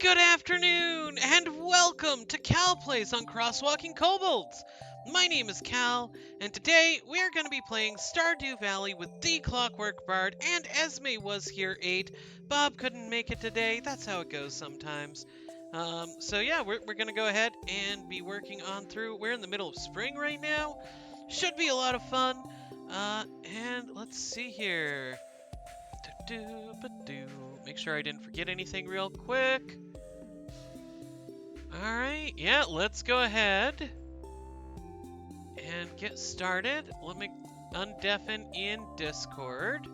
Good afternoon, and welcome to Cal Plays on Crosswalking Kobolds. My name is Cal, and today we are going to be playing Stardew Valley with TheClockworkBard, and Esme was here 8. Bob couldn't make it today. That's how it goes sometimes. So yeah, we're going to go ahead and be working on through. We're in the middle of spring right now. Should be a lot of fun. And let's see here. Make sure I didn't forget anything real quick. Alright, yeah, let's go ahead and get started. Let me undeafen in Discord.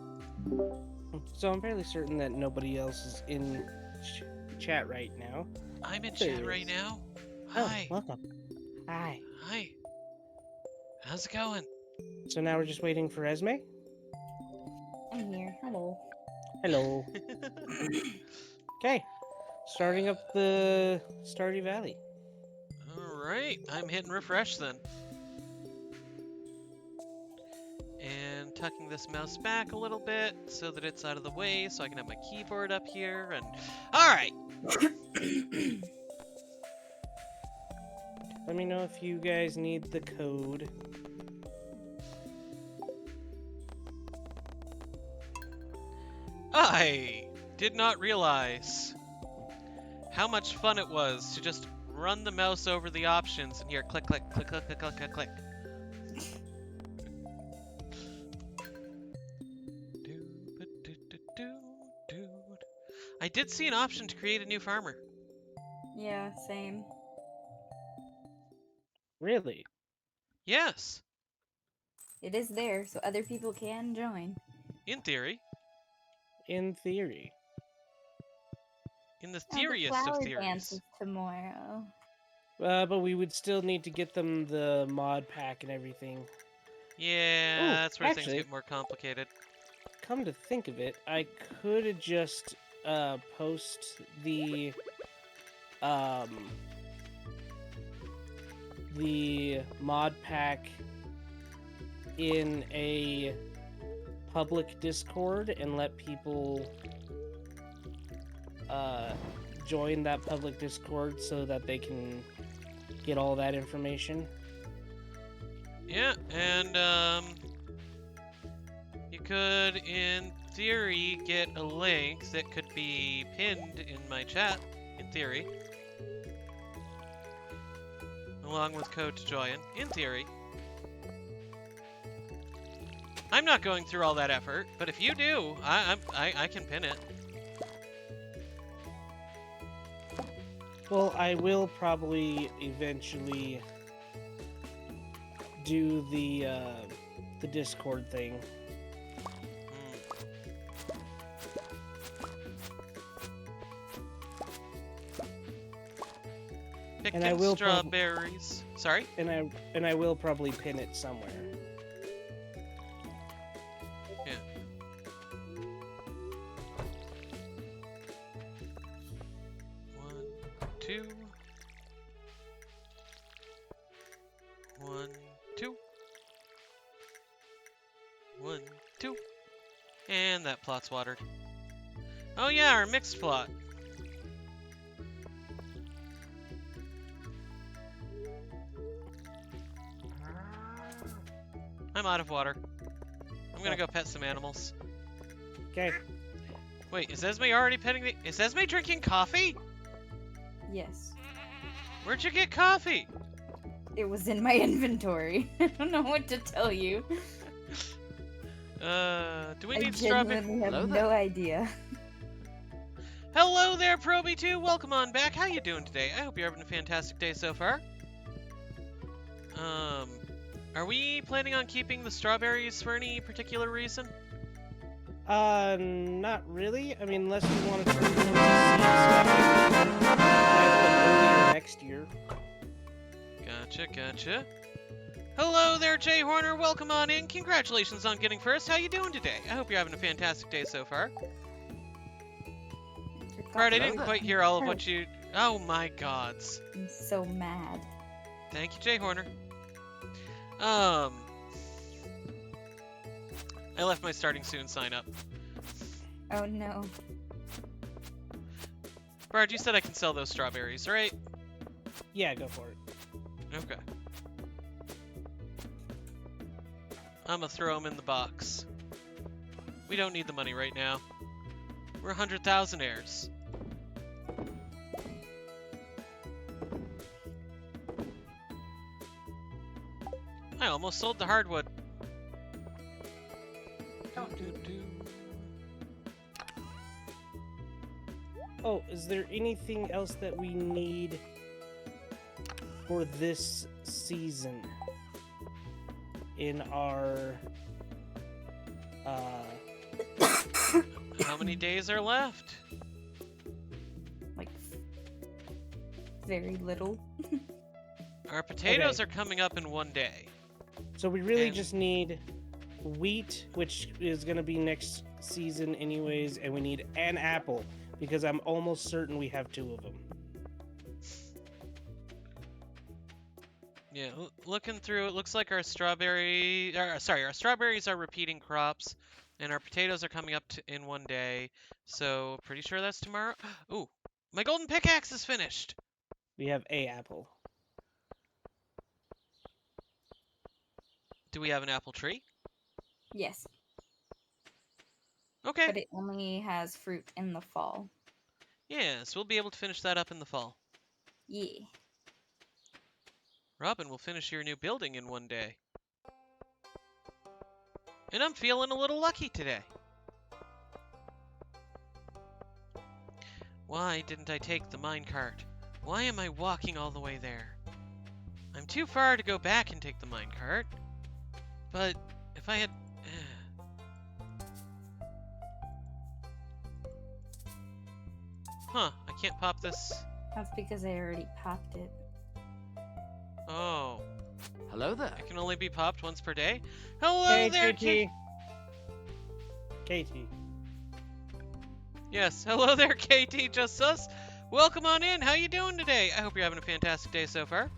So I'm fairly certain that nobody else is in chat right now. I'm in There chat he right is. now. Oh, Hi. welcome. Hi. Hi. How's it going? So now we're just waiting for Esme? I'm here. Hello. Hello. Okay. Starting up the Stardew Valley. Alright, I'm hitting refresh then. And tucking this mouse back a little bit so that it's out of the way so I can have my keyboard up here and... Alright! Let me know if you guys need the code. I did not realize how much fun it was to just run the mouse over the options and here click, click, click, click, click, click, click, click. I did see an option to create a new farmer. Yeah, same. Really? Yes, It is there, so other people can join. in theory. In theory. In the Oh, the theoriest of flower dance theories. is tomorrow. But we would still need to get them the mod pack and everything. Yeah, Ooh, that's where things actually- get more complicated. Come to think of it, I could just post the mod pack in a public Discord and let people join that public Discord so that they can get all that information. Yeah, and you could, in theory, get a link that could be pinned in my chat, in theory. Along with code to join, in theory. I'm not going through all that effort, but if you do, I can pin it. Well, I will probably eventually do the Discord thing. Picking I will strawberries. Sorry? And I will probably pin it somewhere. Yeah. One, two. 1, 2. 1, 2. And that plot's watered. Oh yeah, our mixed plot. I'm out of water. I'm gonna go pet some animals. Okay. Wait, is Esme already petting the... Is Esme drinking coffee? Yes. Where'd you get coffee? It was in my inventory. I don't know what to tell you. Do we I need strawberry? genuinely have Hello no there. idea. Hello there, Proby2. Welcome on back. How you doing today? I hope you're having a fantastic day so far. Are we planning on keeping the strawberries for any particular reason? Not really. I mean, unless you want to turn them into seeds, plant them earlier next year. Gotcha, gotcha. Hello there, Jay Horner. Welcome on in. Congratulations on getting first. How you doing today? I hope you're having a fantastic day so far. Bart, I didn't quite hear all of what you... Oh my gods. I'm so mad. Thank you, Jay Horner. I left my starting soon sign up. Oh no. Bard, you said I can sell those strawberries, right? Yeah, go for it. Okay. I'm gonna throw them in the box. We don't need the money right now. We're 100,000-aires. I almost sold the hardwood. Oh, is there anything else that we need for this season in our How many days are left? Like, very little. Our potatoes Okay. are coming up in 1 day. So we really And- just need wheat, which is going to be next season anyways, and we need an apple because I'm almost certain we have 2 of them. Yeah, looking through, it looks like our strawberries are repeating crops, and our potatoes are coming up in 1 day. So pretty sure that's tomorrow. Ooh, my golden pickaxe is finished. We have a apple. Do we have an apple tree? Yes, Okay. but it only has fruit in the fall. Yes, we'll be able to finish that up in the fall. Yeah. Robin will finish your new building in 1 day. And I'm feeling a little lucky today. Why didn't I take the minecart? Why am I walking all the way there? I'm too far to go back and take the minecart. But if I had... Huh, I can't pop this. That's because I already popped it. Oh, Hello there. it can only be popped once per day? Hello Hey, there, KT. KT. Yes, hello there, KT Just Us. Welcome on in. How you doing today? I hope you're having a fantastic day so far.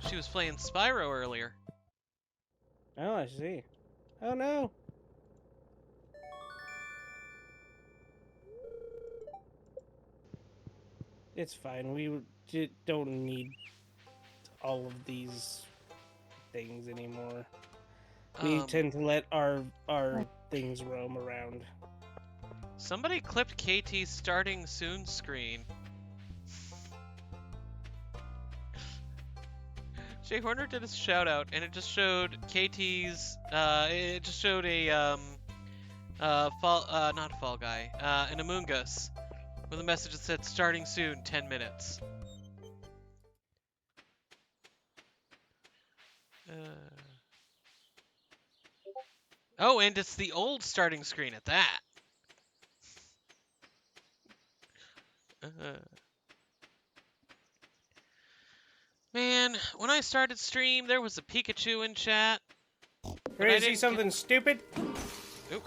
She was playing Spyro earlier. Oh, I see. Oh no. It's fine. We don't need all of these things anymore. We Um, tend to let our things roam around. Somebody clipped KT's starting soon screen. Jay Horner did a shout out, and it just showed KT's. It just showed a not a Fall Guy, an Among Us, with a message that said "Starting soon, 10 minutes." Oh, and it's the old starting screen at that. Man, when I started stream, there was a Pikachu in chat. But I Ready to see didn't something stupid? Oop.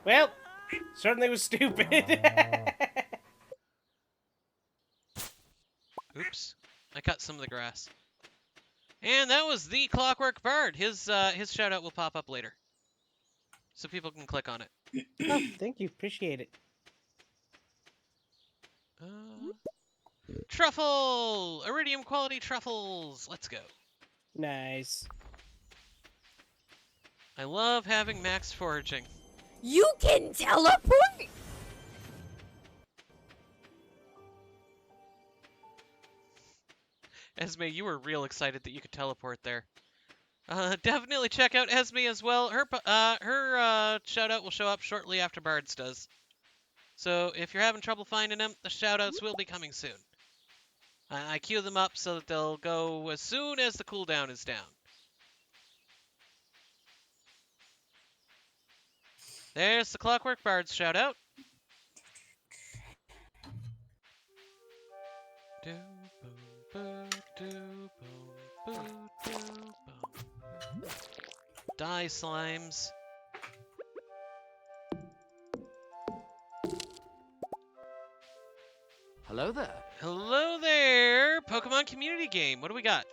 Well, certainly was stupid. Oops. I cut some of the grass. And that was the Clockwork Bard. His shout out will pop up later. So people can click on it. Oh, thank you. Appreciate it. Truffle! Iridium quality truffles! Let's go. Nice. I love having max foraging. You can teleport? Esme, you were real excited that you could teleport there. Definitely check out Esme as well. Her shout out will show up shortly after Bard's does. So if you're having trouble finding them, the shout outs will be coming soon. I queue them up so that they'll go as soon as the cooldown is down. There's the Clockwork Bard's shout out. Die, slimes. Hello there. Hello there, Pokemon community game. What do we got?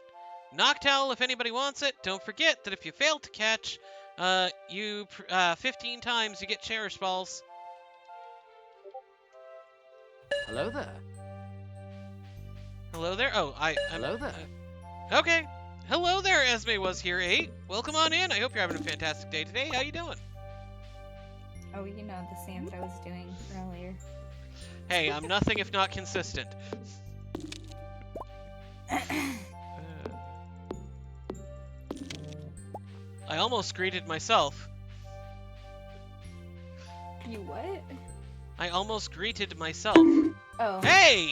Noctowl if anybody wants it. Don't forget that if you fail to catch, 15 times you get cherish balls. Hello there. Hello there. Oh, Hello there. Okay. Hello there, Esme was here, 8. Welcome on in. I hope you're having a fantastic day today. How you doing? Oh, you know, the Sams I was doing earlier. Hey, I'm nothing if not consistent. I almost greeted myself. You what? I almost greeted myself. Oh. Hey!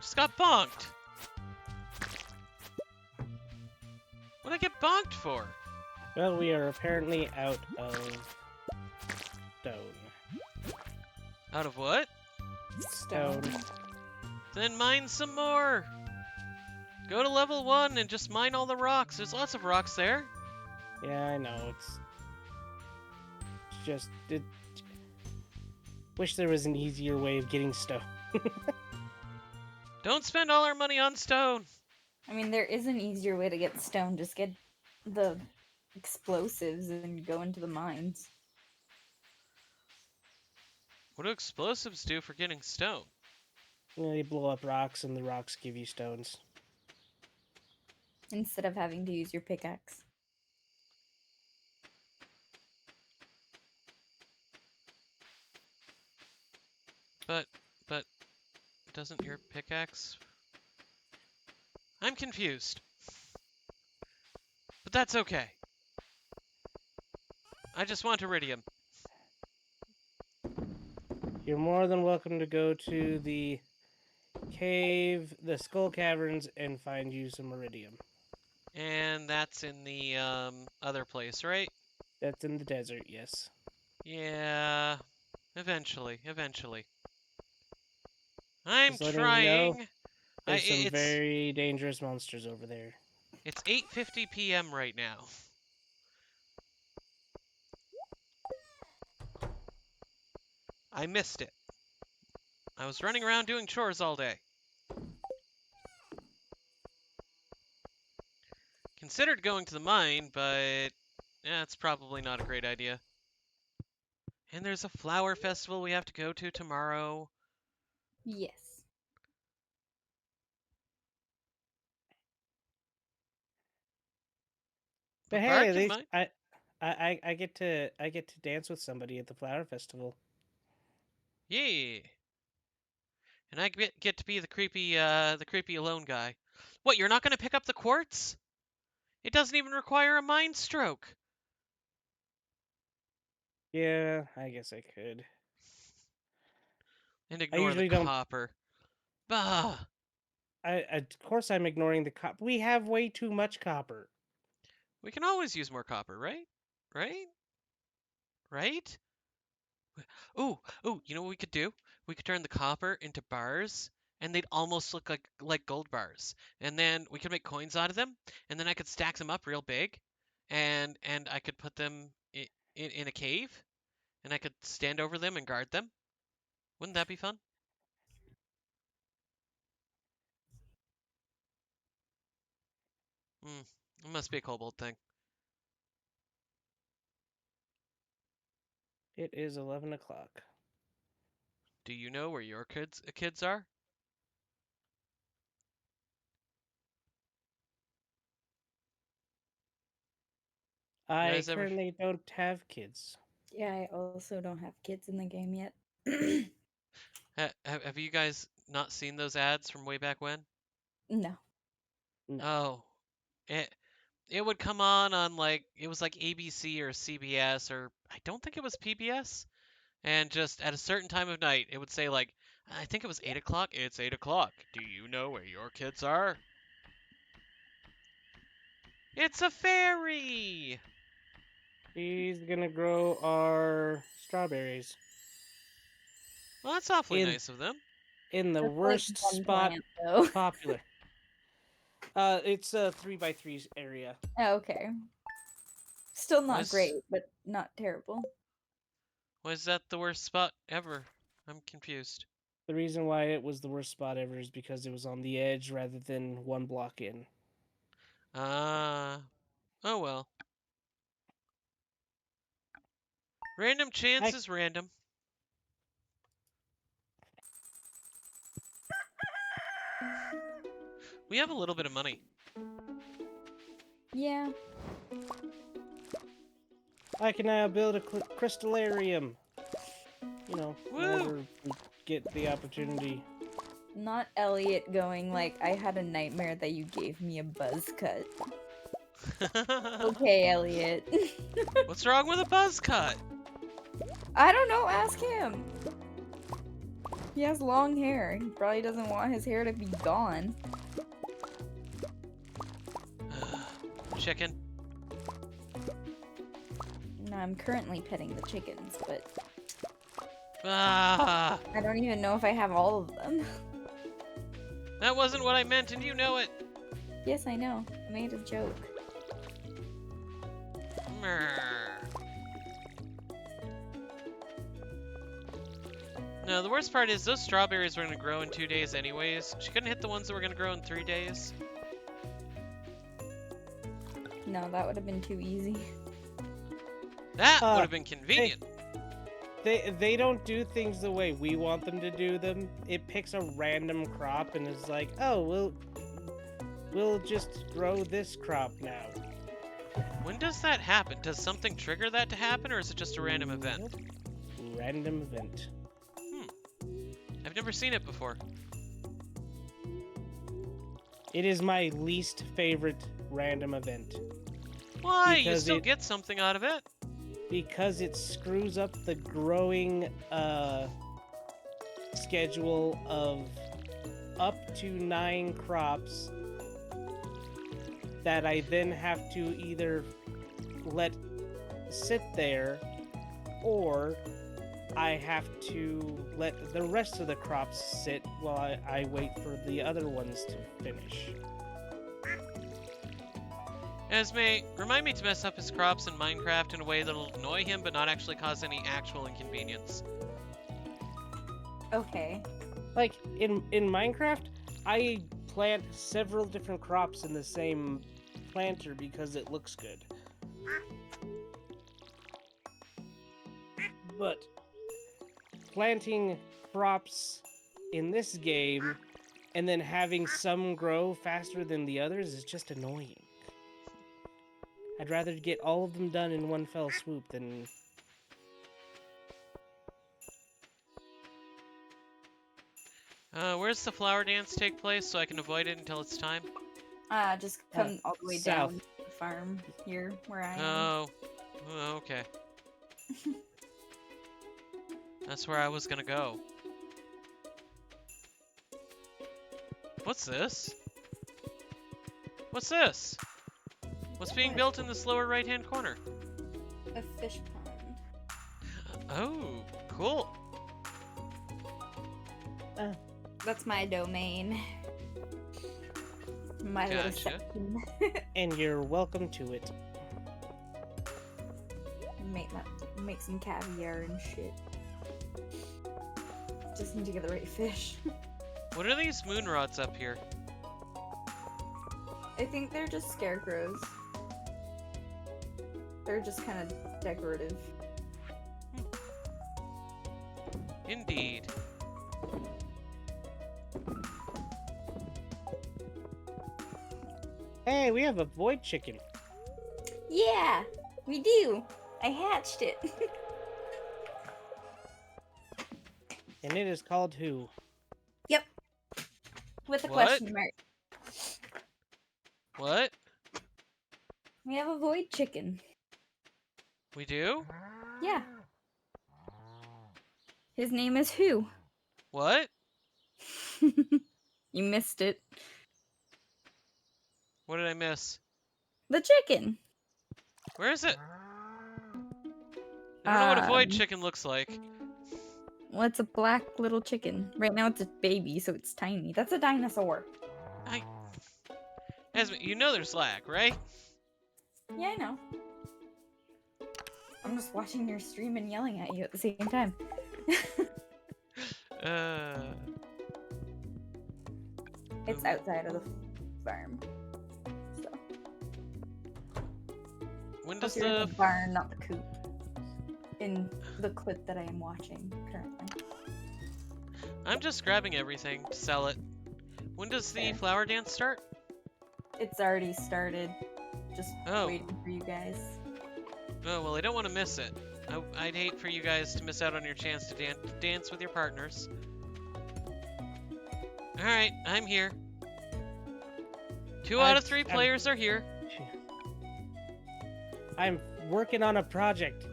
Just got bonked. What'd I get bonked for? Well, we are apparently out of stone. Out of what? Stone. Then mine some more. Go to level 1 and just mine all the rocks. There's lots of rocks there. Yeah, I know. It's just wish there was an easier way of getting stone. Don't spend all our money on stone. I mean, there is an easier way to get stone. Just get the explosives and go into the mines. What do explosives do for getting stone? You know, you blow up rocks, and the rocks give you stones. Instead of having to use your pickaxe. But doesn't your pickaxe... I'm confused. But that's okay. I just want iridium. You're more than welcome to go to the cave, the skull caverns, and find you some iridium. And that's in the other place, right? That's in the desert, yes. Yeah. Eventually. I'm Just letting you trying. know, there's some It's very dangerous monsters over there. it's 8:50 p.m. right now. I missed it. I was running around doing chores all day. Considered going to the mine, but it's probably not a great idea. And there's a flower festival we have to go to tomorrow. Yes. But hey, Bard at can least mine. I get to dance with somebody at the flower festival. Yeah. And I get to be the creepy alone guy. What, you're not going to pick up the quartz? It doesn't even require a mind stroke. Yeah, I guess I could. And I ignore the usually don't. copper. Bah. Of course, I'm ignoring the copper. We have way too much copper. We can always use more copper, right? Right? Right? Ooh, you know what we could do? We could turn the copper into bars, and they'd almost look like gold bars. And then we could make coins out of them, and then I could stack them up real big, and I could put them in a cave, and I could stand over them and guard them. Wouldn't that be fun? Hmm, it must be a kobold thing. It is 11 o'clock. Do you know where your kids are? You I guys ever currently don't have kids. Yeah, I also don't have kids in the game yet. have you guys not seen those ads from way back when? No. No. Oh, it would come on like it was like ABC or CBS or I don't think it was PBS. And just at a certain time of night, it would say like I think it was 8 o'clock. It's 8 o'clock. Do you know where your kids are? It's a fairy. She's gonna grow our strawberries Well, that's awfully in nice of them. in the That's like worst one spot plant, though. popular. It's a 3x3 area. Oh, okay. Still not Was great, but not terrible. was that the worst spot ever? I'm confused. The reason why it was the worst spot ever is because it was on the edge rather than one block in. Oh well. Random chance I is random. We have a little bit of money. Yeah. I can now build a crystallarium. You know, Woo! whenever we get the opportunity. Not Elliot going like, I had a nightmare that you gave me a buzz cut. Okay, Elliot. What's wrong with a buzz cut? I don't know, ask him. He has long hair. He probably doesn't want his hair to be gone. Chicken. No, I'm currently petting the chickens, but Ah, I don't even know if I have all of them. that wasn't what I meant, and you know it. Yes, I know. I made a joke. Mrr. No, the worst part is those strawberries were gonna grow in 2 days anyways. She couldn't hit the ones that were gonna grow in 3 days. No, that would have been too easy. That would have been convenient. They don't do things the way we want them to do them. It picks a random crop and is like, oh, we'll just grow this crop now. When does that happen? Does something trigger that to happen, or is it just a random event? Nope. Random event. I've never seen it before. It is my least favorite random event Why? You Because still it- get something out of it. because it screws up the growing schedule of up to 9 crops that I then have to either let sit there or I have to let the rest of the crops sit while I wait for the other ones to finish. Esme, remind me to mess up his crops in Minecraft in a way that'll annoy him but not actually cause any actual inconvenience. Okay. Like in Minecraft, I plant several different crops in the same planter because it looks good. But planting crops in this game and then having some grow faster than the others is just annoying. I'd rather get all of them done in one fell swoop than... Where's the flower dance take place so I can avoid it until it's time? Just come all the way south. down the farm here where I am. Oh, okay. That's where I was gonna go. What's this? What's this? What's being What? built in this lower right-hand corner? A fish pond. Oh, cool. That's my domain. My little Gotcha. section. And you're welcome to it. Make some caviar and shit. Just need to get the right fish. What are these moon rods up here? I think they're just scarecrows. They're just kind of decorative. Indeed. Hey, we have a void chicken. Yeah, we do. I hatched it. And it is called who? Yep. With a What? question mark. What? We have a void chicken. We do? Yeah. His name is Who. What? You missed it. What did I miss? The chicken. Where is it? I don't know what a void Um, chicken looks like. Well, it's a black little chicken. Right now it's a baby, so it's tiny. That's a dinosaur. Esme, you know there's lag, right? Yeah, I know. I'm just watching your stream and yelling at you at the same time. It's outside of the farm. So. When does Plus, you're in the the barn, not the coop. In the clip that I am watching currently. I'm just grabbing everything to sell it. When does the Fair. flower dance start? It's already started. Just Oh. waiting for you guys. Oh, well, I don't want to miss it. I'd hate for you guys to miss out on your chance to dance with your partners. Alright, I'm here. 2 out of 3 players are here. I'm working on a project.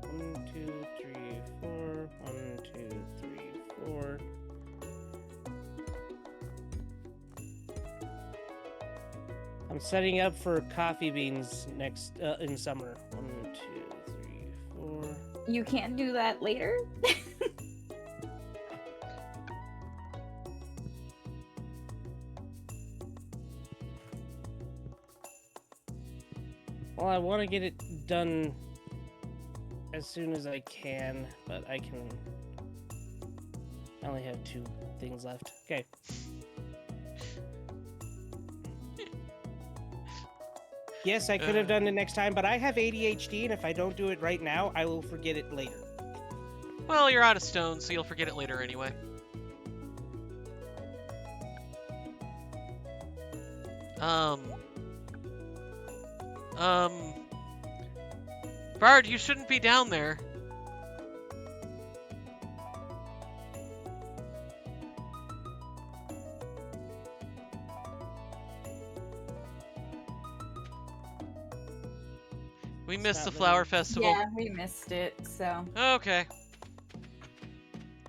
1, 2, 3, 4. 1, 2, 3, 4. I'm setting up for coffee beans next in summer. 1, 2, 3, 4. You can't do that later? Well, I want to get it done as soon as I can, but I only have 2 things left. Okay. Yes, I could have done it next time, but I have ADHD, and if I don't do it right now, I will forget it later. Well, you're out of stone, so you'll forget it later anyway. Bard, you shouldn't be down there. We missed the flower festival. Yeah, we missed it, so. Okay.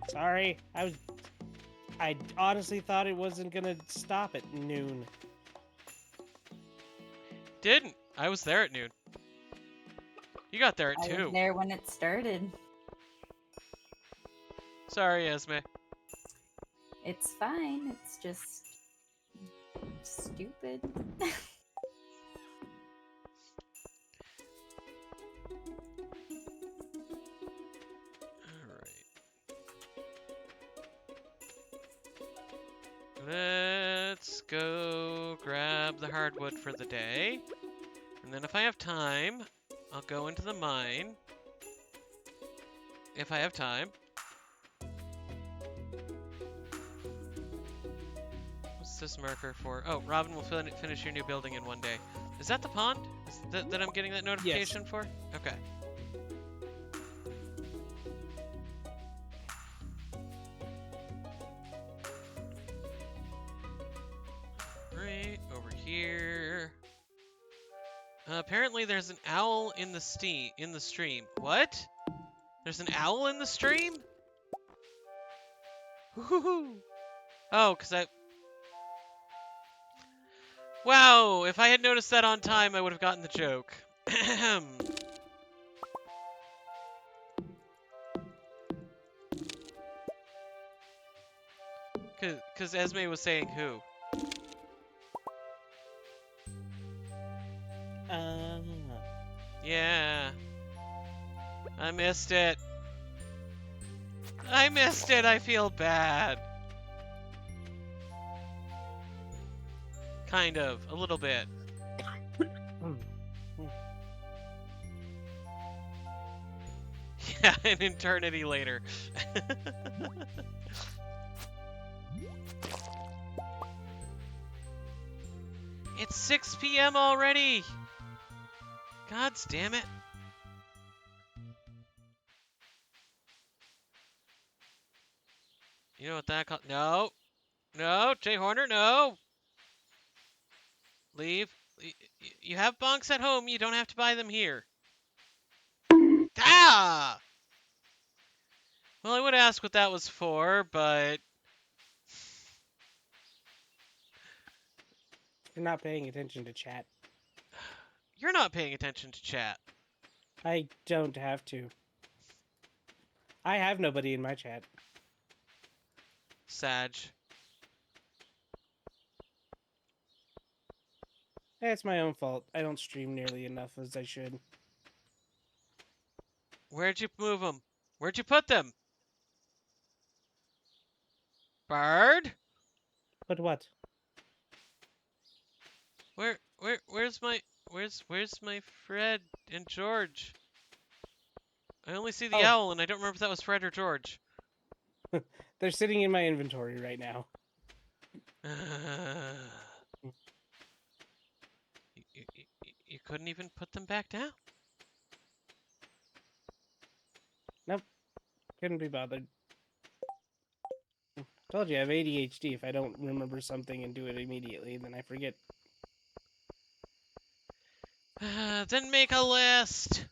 Sorry, I honestly thought it wasn't gonna stop at noon. Didn't. I was there at noon. You got there at I 2. was there when it started. Sorry, Esme. It's fine, it's just stupid. Let's go grab the hardwood for the day. And then if I have time, I'll go into the mine. If I have time. What's this marker for? Oh, Robin will finish your new building in 1 day. Is that the pond? Is that I'm getting that notification for? Okay. Right over here. Apparently there's an owl in the stream. What? There's an owl in the stream? Woohoo! Oh, Wow, if I had noticed that on time, I would have gotten the joke. Because Esme was saying who? Yeah. I missed it. I missed it. I feel bad. Kind of. A little bit. Yeah, an eternity later. It's 6 p.m. already! God damn it. You know what that called? No. No, Jay Horner, no. Leave. You have bunks at home. You don't have to buy them here. Ah! Well, I would ask what that was for, but... You're not paying attention to chat. You're not paying attention to chat. I don't have to. I have nobody in my chat. Sag. It's my own fault. I don't stream nearly enough as I should. Where'd you move them? Where'd you put them? Bard? But what? Where's my... Where's my Fred and George? I only see the Oh. owl, and I don't remember if that was Fred or George. They're sitting in my inventory right now. You couldn't even put them back down. Nope. Couldn't be bothered. Told you I have ADHD. If I don't remember something and do it immediately, then I forget. Then make a list.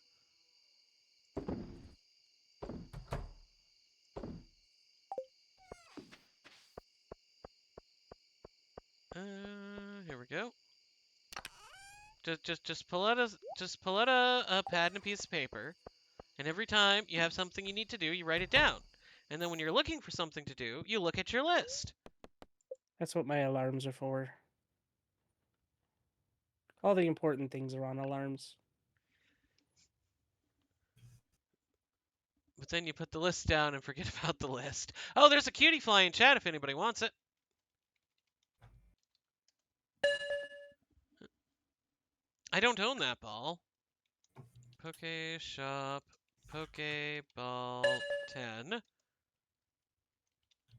Here we go. Just pull out a pad and a piece of paper, and every time you have something you need to do, you write it down. And then when you're looking for something to do, you look at your list. That's what my alarms are for. All the important things are on alarms. But then you put the list down and forget about the list. Oh, there's a cutie fly in chat if anybody wants it. I don't own that ball. Poke shop, Pokeball 10.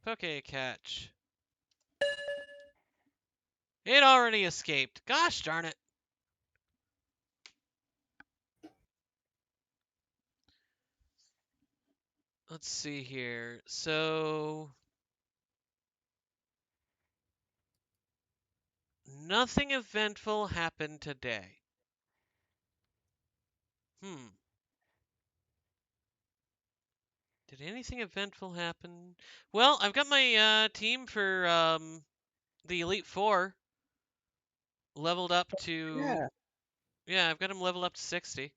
Poke catch. It already escaped. Gosh darn it. Let's see here. So nothing eventful happened today. Did anything eventful happen? Well, I've got my team for the Elite Four leveled up to. Yeah. Yeah, I've got them leveled up to 60.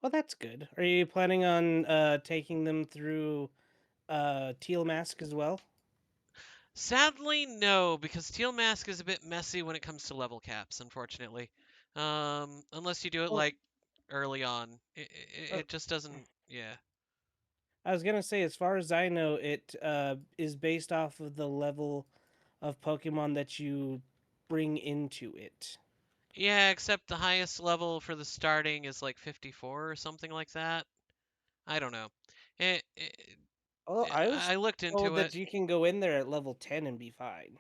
Well, that's good. Are you planning on taking them through Teal Mask as well? Sadly, no, because Teal Mask is a bit messy when it comes to level caps, unfortunately. Unless you do it Well, like early on, uh, it just doesn't. Yeah. I was gonna say, as far as I know, it is based off of the level of Pokemon that you bring into it. Yeah, except the highest level for the starting is like 54 or something like that. I don't know. It, it, Oh, I was I looked told into it. that you can go in there at level 10 and be fine.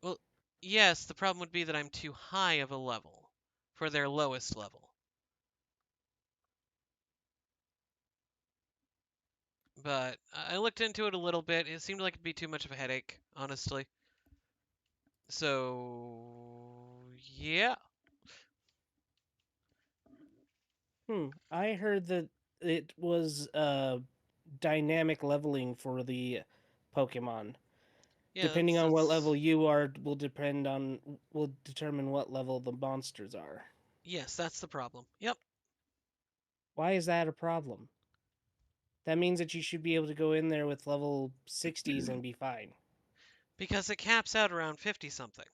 Well, yes, the problem would be that I'm too high of a level for their lowest level. But I looked into it a little bit. It seemed like it'd be too much of a headache, honestly. So, yeah. I heard that it was dynamic leveling for the Pokemon. Yeah, Depending on what that's level you are, will determine what level the monsters are. yes, that's the problem. Yep. Why is that a problem? That means that you should be able to go in there with level 60s and be fine. Because it caps out around 50 something.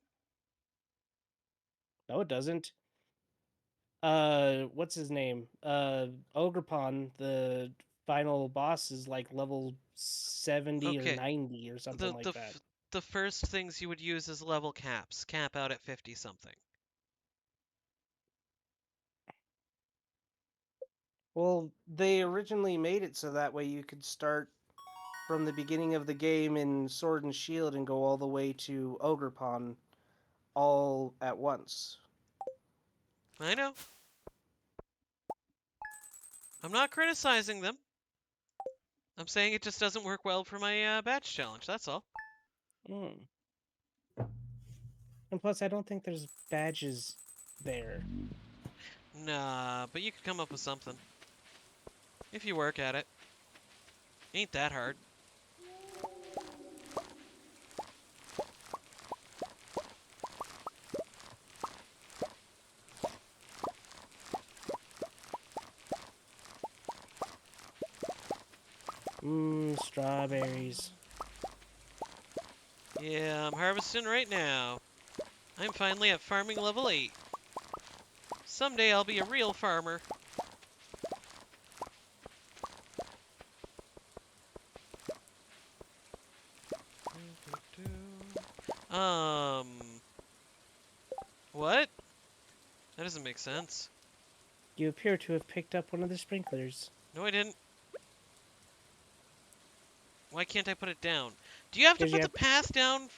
No, it doesn't. What's his name? Ogrepon, the final boss, is like level 70 or Okay. 90 or something The like the that. f- the first things you would use as level caps cap out at 50 something. Well, they originally made it so that way you could start from the beginning of the game in Sword and Shield and go all the way to Ogrepon all at once. I know. I'm not criticizing them. I'm saying it just doesn't work well for my batch challenge. That's all. Mm. And plus, I don't think there's badges there. Nah, but you could come up with something if you work at it. Ain't that hard. Strawberries. Yeah, I'm harvesting right now. I'm finally at farming level 8. Someday I'll be a real farmer. Um, What? That doesn't make sense. You appear to have picked up one of the sprinklers. No, I didn't. Why can't I put it down? Do you have to 'Cause you put the have- path down?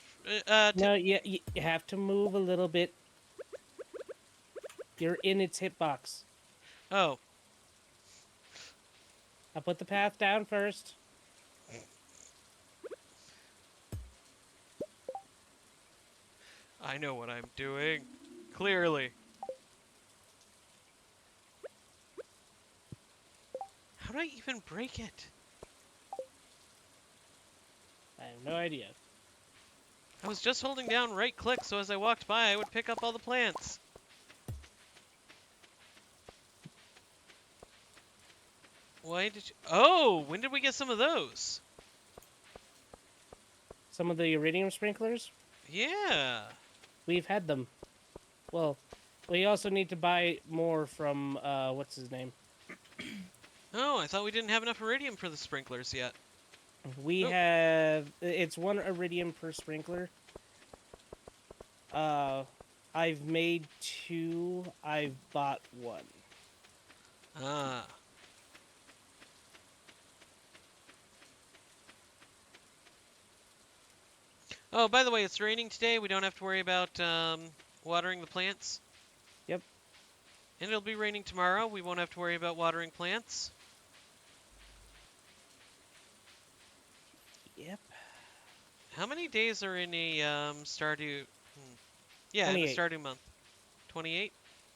No, you have to move a little bit. You're in its hitbox. Oh, I'll put the path down first. I know what I'm doing. Clearly. How do I even break it? I have no idea. I was just holding down right click so as I walked by I would pick up all the plants. Why did you... Oh, when did we get some of those? Some of the iridium sprinklers, Yeah. we've had them. Well, we also need to buy more from, what's his name? Oh, I thought we didn't have enough iridium for the sprinklers yet. We Oh. have, it's 1 iridium per sprinkler. I've made 2, I've bought 1. Ah. Oh, by the way, it's raining today. We don't have to worry about watering the plants. Yep. And it'll be raining tomorrow. We won't have to worry about watering plants. Yep. How many days are in a Stardew? Yeah, in a 28. Stardew month. 28?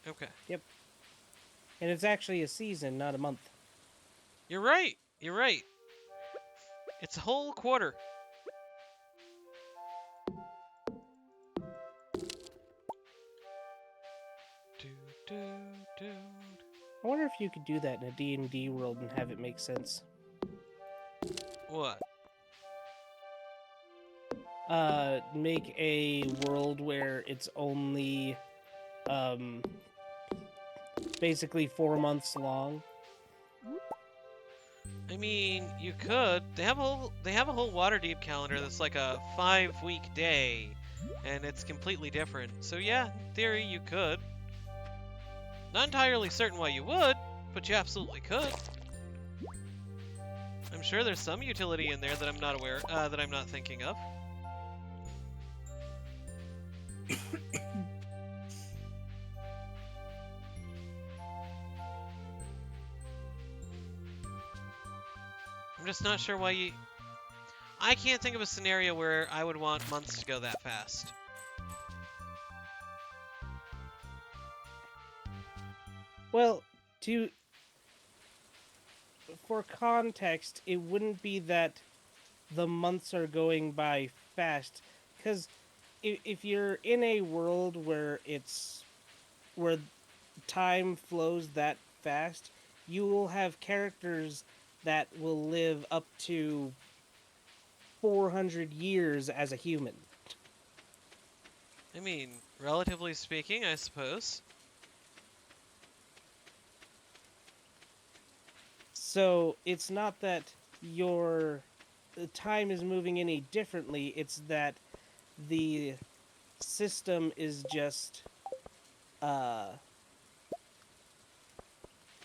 Okay. And it's actually a season, not a month. You're right. You're right. It's a whole quarter. Do, do, do. I wonder if you could do that in a D&D world and have it make sense. What? Make a world where it's only, basically 4 months long. I mean, you could. They have a whole Waterdeep calendar that's like a 5-week day, and it's completely different. So yeah, in theory you could. Not entirely certain why you would, but you absolutely could. I'm sure there's some utility in there that I'm not aware, that I'm not thinking of. I'm just not sure why you... I can't think of a scenario where I would want months to go that fast. Well, for context, it wouldn't be that the months are going by fast, because if you're in a world where time flows that fast, you will have characters that will live up to 400 years as a human. I mean, relatively speaking, I suppose. So it's not that the time is moving any differently, it's that the system is just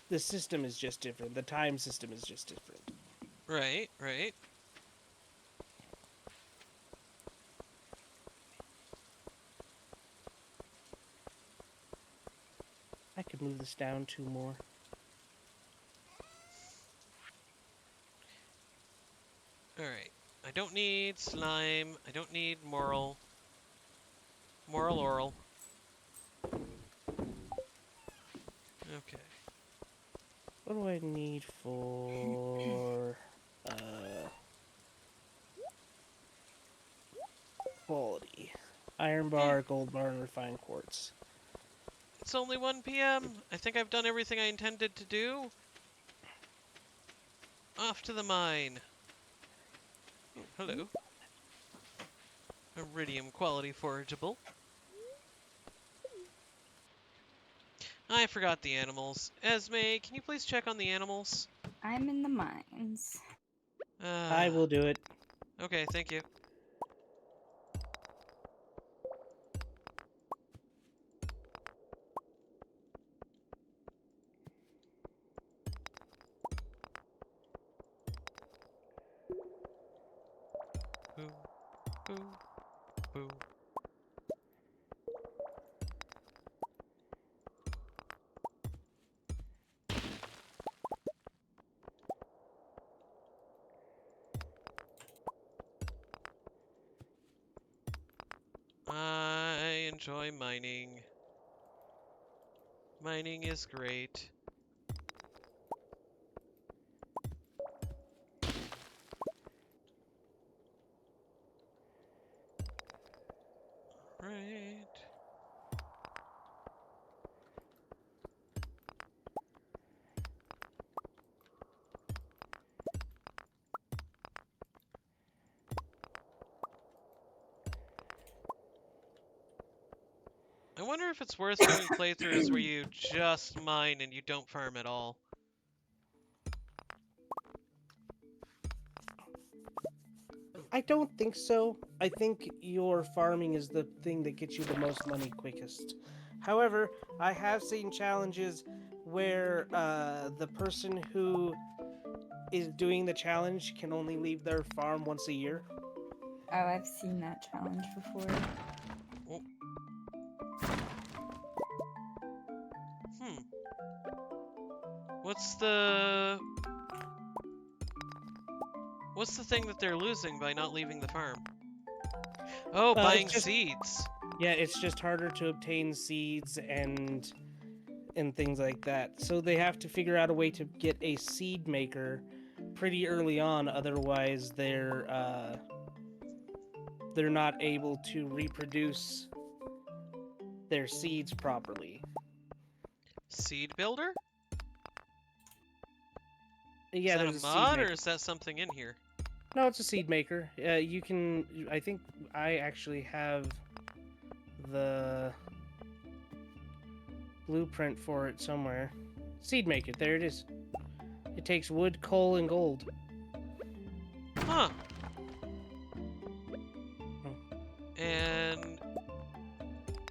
the system is just different. The time system is just different. Right, right. I could move this down 2 more. Alright. I don't need slime. I don't need moral. Moral oral. Okay. What do I need for quality? Iron bar, gold bar, and refined quartz. It's only 1 p.m. I think I've done everything I intended to do. Off to the mine. Oh, hello. Iridium quality forageable. I forgot the animals. Esme, can you please check on the animals? I'm in the mines. I will do it. Okay, thank you. Boo. Boo. I enjoy mining. Mining is great. Right. I wonder if it's worth doing playthroughs where you just mine and you don't farm at all. I don't think so. I think your farming is the thing that gets you the most money quickest. However, I have seen challenges where the person who is doing the challenge can only leave their farm once a year. Oh, I've seen that challenge before. Oh. Hmm. What's the thing that they're losing by not leaving the farm? Oh, buying seeds. Yeah, it's just harder to obtain seeds and things like that. So they have to figure out a way to get a seed maker pretty early on, otherwise they're not able to reproduce their seeds properly. Seed builder? Yeah, Is that there's a a seed mod or maker. is that something in here? No, it's a seed maker. You can. I think I actually have the blueprint for it somewhere. Seed maker. There it is. It takes wood, coal, and gold. Huh. And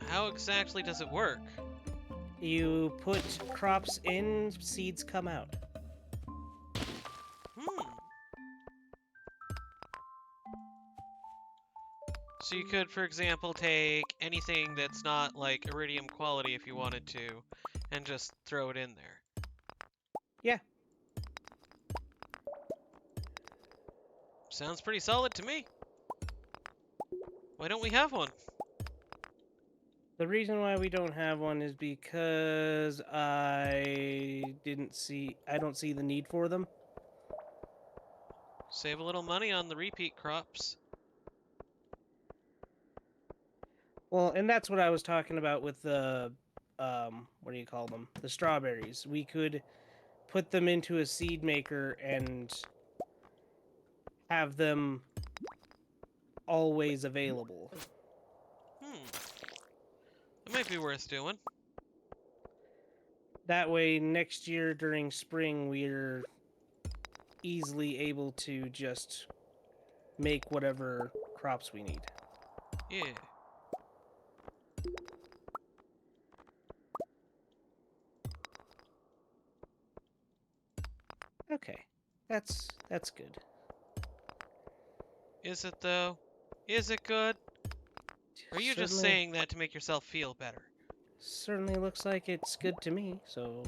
how exactly does it work? You put crops in, seeds come out. Hmm. So you could, for example, take anything that's not like iridium quality if you wanted to, and just throw it in there. Yeah. Sounds pretty solid to me. Why don't we have one? The reason why we don't have one is because I don't see the need for them. Save a little money on the repeat crops. Well, and that's what I was talking about with the, what do you call them? The strawberries. We could put them into a seed maker and have them always available. That might be worth doing. That way, next year during spring, we're easily able to just make whatever crops we need. Yeah. Okay, that's good. Is it though? Is it good? Or are you just Certainly- saying that to make yourself feel better? Certainly looks like it's good to me, so...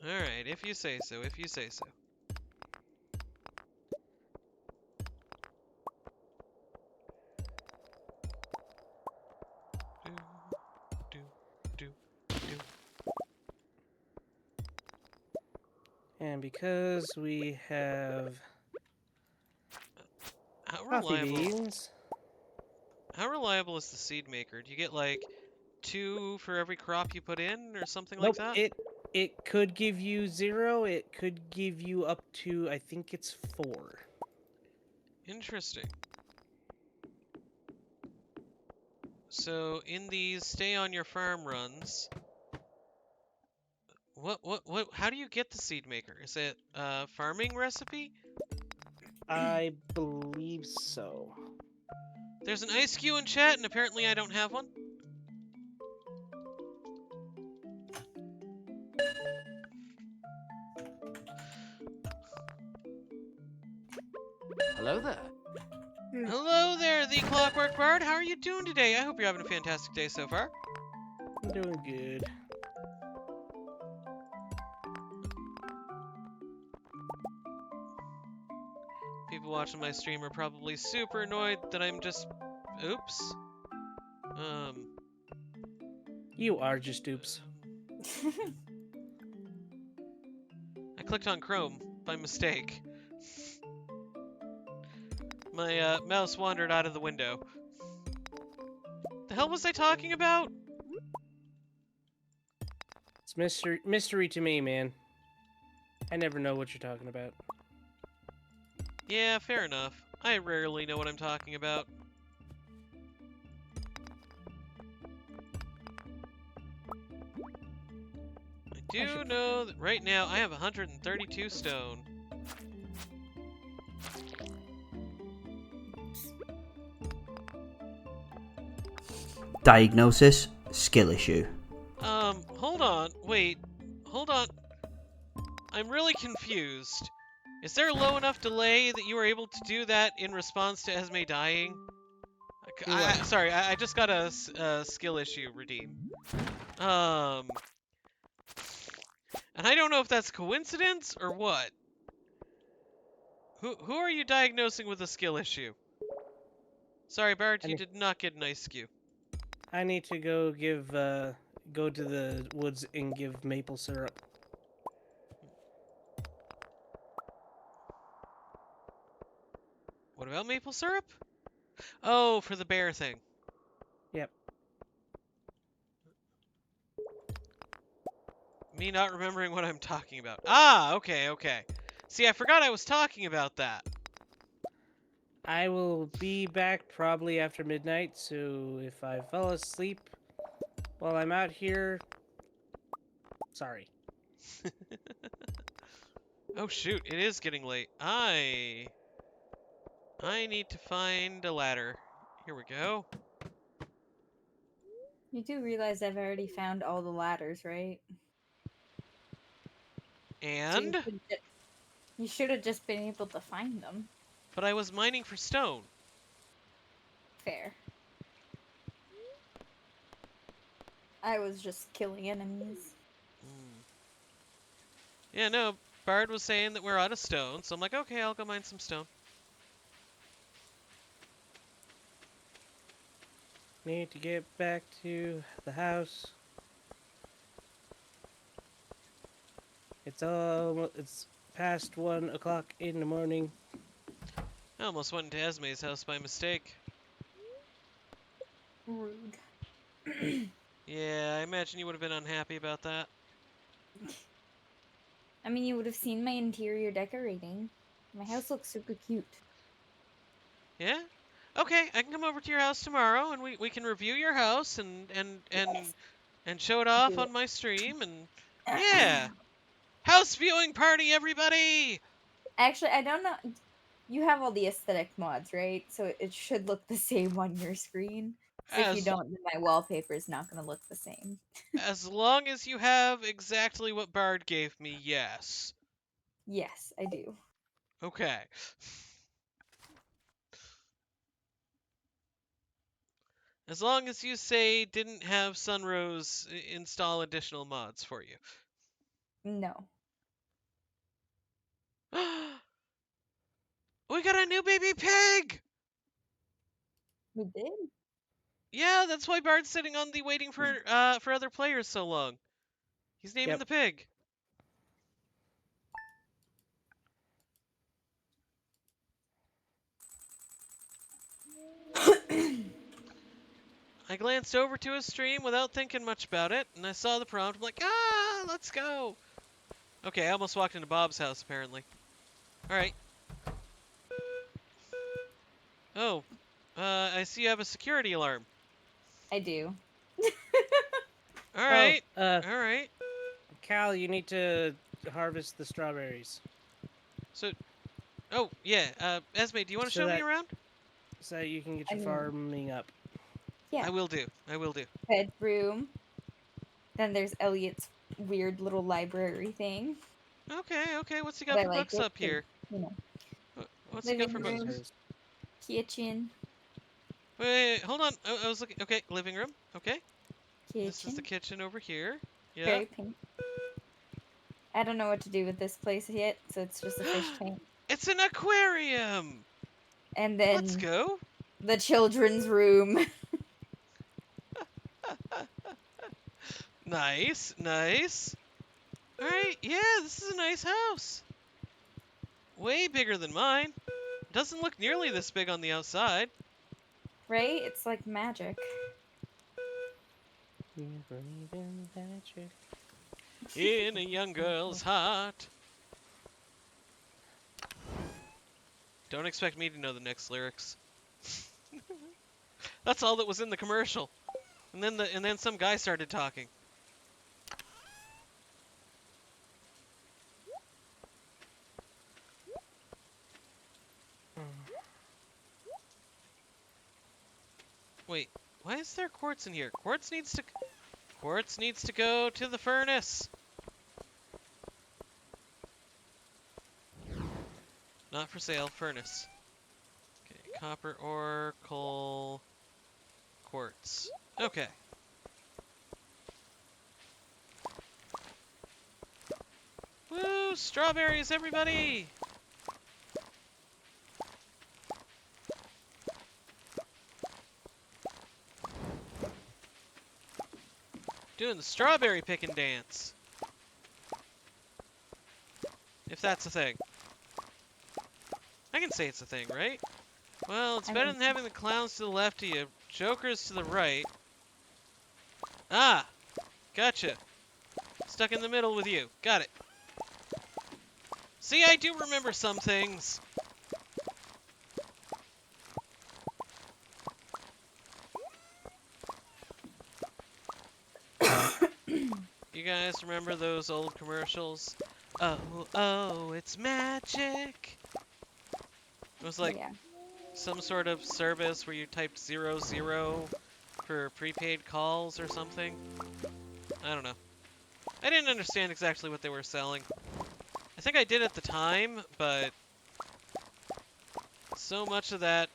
Alright, if you say so, if you say so. Do, do, do, do. And because we have How coffee reliable? beans... How reliable is the seed maker? Do you get like 2 for every crop you put in, or something Nope, like that? it could give you 0, it could give you up to, I think it's 4. Interesting. So in these stay on your farm runs, what, how do you get the seed maker? Is it a farming recipe? I believe so. There's an ice cube in chat, and apparently I don't have one. Hello there. Hello there, the Clockwork Bard. How are you doing today? I hope you're having a fantastic day so far. I'm doing good. People watching my stream are probably super annoyed that I'm just... Oops. You are just oops. I clicked on Chrome by mistake. My mouse wandered out of the window. The hell was I talking about? It's mystery to me, man. I never know what you're talking about. Yeah, fair enough. I rarely know what I'm talking about. I do know that right now I have 132 stone. Diagnosis, skill issue. Hold on. Wait. Hold on. I'm really confused. Is there a low enough delay that you were able to do that in response to Esme dying? Sorry, I just got a skill issue redeemed. And I don't know if that's coincidence or what. Who are you diagnosing with a skill issue? Sorry, Bart, you did not get an ice skew. I need to go go to the woods and give maple syrup. What about maple syrup? Oh, for the bear thing. Yep. Me not remembering what I'm talking about. Ah, okay. See, I forgot I was talking about that. I will be back probably after midnight, so if I fall asleep while I'm out here, sorry. Oh shoot, it is getting late. I need to find a ladder. Here we go. You do realize I've already found all the ladders, right? And? You should have just been able to find them. But I was mining for stone. Fair. I was just killing enemies. Yeah, no, Bard was saying that we're out of stone, so I'm like, okay, I'll go mine some stone. Need to get back to the house. It's past 1 o'clock in the morning. I almost went into Esme's house by mistake. Rude. Yeah, I imagine you would have been unhappy about that. I mean, you would have seen my interior decorating. My house looks super cute. Yeah? Okay, I can come over to your house tomorrow and we can review your house and show it off Do on it. my stream and yeah. House viewing party, everybody! Actually, I don't know. You have all the aesthetic mods, right? So it should look the same on your screen. So if you As, don't, then my wallpaper is not going to look the same. as long as you have exactly what Bard gave me, yes. Yes, I do. Okay. As long as you say didn't have Sunrose install additional mods for you. No. We got a new baby pig! We did? Yeah, that's why Bard's sitting on the waiting for other players so long. He's naming Yep. the pig. I glanced over to his stream without thinking much about it, and I saw the prompt. I'm like, let's go. Okay, I almost walked into Bob's house, apparently. Alright. Oh, I see you have a security alarm. I do. Alright, Oh, alright. Cal, you need to harvest the strawberries. So, oh, yeah, Esme, do you want to So show me that- around? So you can get I your mean- farming up. Yeah. I will do. Bedroom. Then there's Elliot's weird little library thing. Okay, what's he But got I for like books it up 'cause, here? you know. What's he got for Living books? room. Kitchen. Wait, hold on. I was looking. Okay, living room. Okay. This is the Kitchen. kitchen over here. Yeah. Very pink. I don't know what to do with this place yet, so it's just a fish tank. It's an aquarium. And Let's then go. the children's room. Nice, nice. All right. Yeah, this is a nice house. Way bigger than mine. Doesn't look nearly this big on the outside. Right? It's like magic. You believe in magic. In a young girl's heart. Don't expect me to know the next lyrics. That's all that was in the commercial. And then some guy started talking. Wait, why is there quartz in here? Quartz needs to go to the furnace. Not for sale, furnace. Okay, copper ore, coal, quartz. Okay. Woo! Strawberries, everybody! Doing the strawberry picking dance. If that's a thing. I can say it's a thing, right? Well, it's better than having the clowns to the left of you, jokers to the right. Ah! Gotcha. Stuck in the middle with you. Got it. See, I do remember some things. You guys remember those old commercials? Oh, oh, it's magic. It was like Yeah. some sort of service where you typed 00 for prepaid calls or something. I don't know. I didn't understand exactly what they were selling. I think I did at the time, but so much of that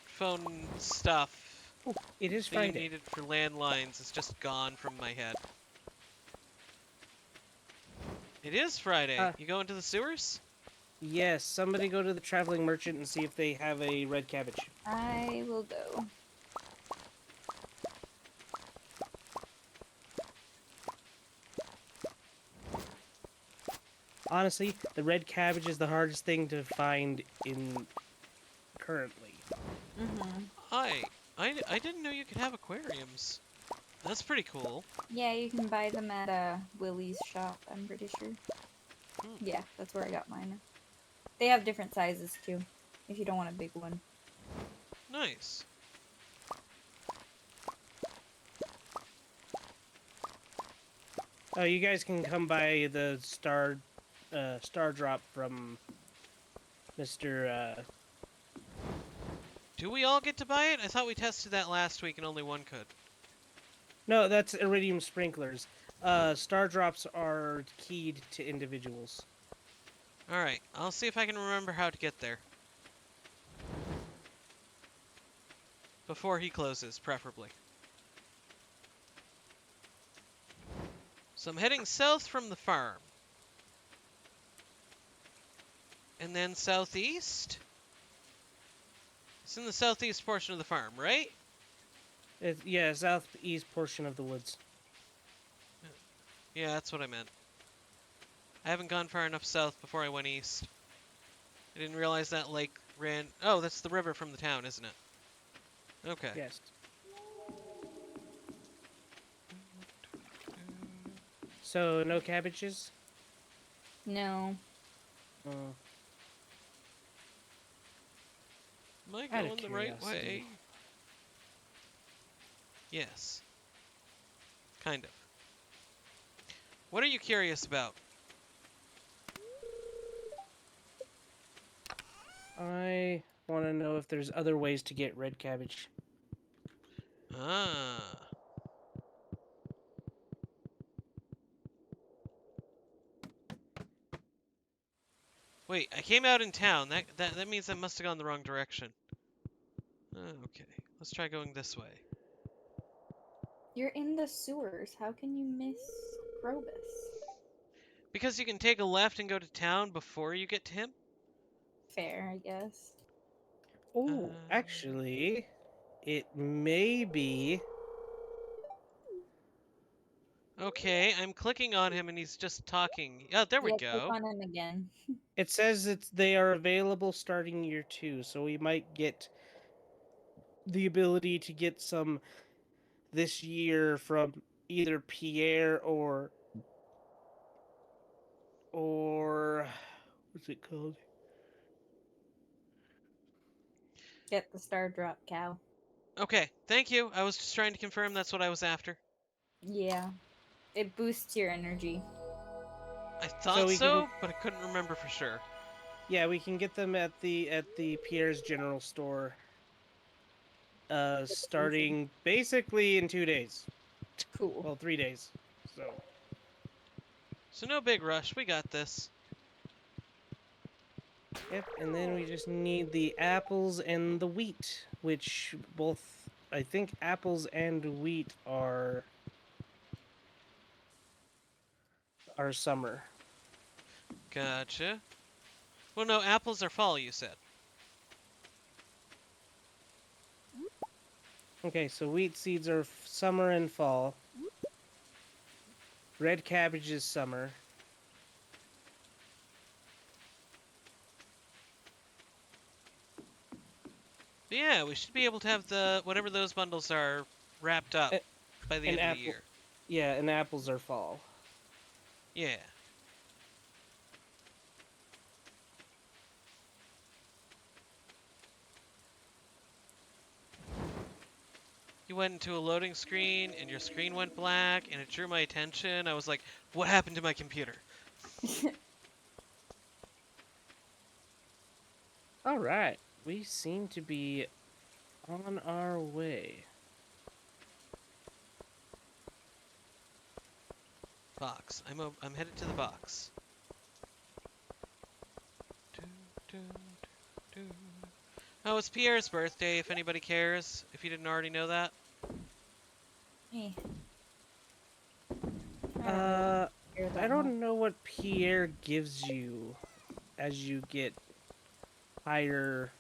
phone stuff It is that you Friday. needed for landlines is just gone from my head. It is Friday. You go into the sewers? Yes, somebody go to the traveling merchant and see if they have a red cabbage. I will go. Honestly, the red cabbage is the hardest thing to find in currently. Mm-hmm. I didn't know you could have aquariums. That's pretty cool. Yeah, you can buy them at Willie's shop, I'm pretty sure. Yeah, that's where I got mine. They have different sizes too, if you don't want a big one. Nice. Oh, you guys can come by the star drop from Mr. Do we all get to buy it? I thought we tested that last week and only one could. No, that's iridium sprinklers. Star drops are keyed to individuals. Alright, I'll see if I can remember how to get there. Before he closes, preferably. So I'm heading south from the farm. And then southeast? It's in the southeast portion of the farm, right? Yeah, southeast portion of the woods. Yeah, that's what I meant. I haven't gone far enough south before I went east. I didn't realize that lake ran... Oh, that's the river from the town, isn't it? Okay. Yes. So, no cabbages? No. Oh. Am I Out of going the right way? curiosity. Yes. Kind of. What are you curious about? I want to know if there's other ways to get red cabbage. Ah. Wait, I came out in town. That means I must have gone the wrong direction. Okay, let's try going this way. You're in the sewers. How can you miss Krobus? Because you can take a left and go to town before you get to him? Fair, I guess. Oh, actually, it may be. Okay, I'm clicking on him and he's just talking. Oh, there we Yeah, click go. on him again. It says they are available starting year 2, so we might get the ability to get some this year from either Pierre or what's it called? Get the star drop cow. Okay, thank you. I was just trying to confirm that's what I was after. Yeah. It boosts your energy. I thought so, but I couldn't remember for sure. Yeah, we can get them at the Pierre's General Store. Starting basically in 2 days. Cool. Well, 3 days. So no big rush. We got this. Yep, and then we just need the apples and the wheat, which both, I think apples and wheat are summer. Gotcha. Well, no, apples are fall, you said. Okay, so wheat seeds are summer and fall. Red cabbage is summer. But yeah, we should be able to have the whatever those bundles are wrapped up by the end of the year. Yeah, and apples are fall. Yeah. You went into a loading screen and your screen went black and it drew my attention. I was like, what happened to my computer? All right, we seem to be on our way. Box. I'm headed to the box. Oh, it's Pierre's birthday, if anybody cares. If you didn't already know that. Eh. I don't know what Pierre gives you as you get higher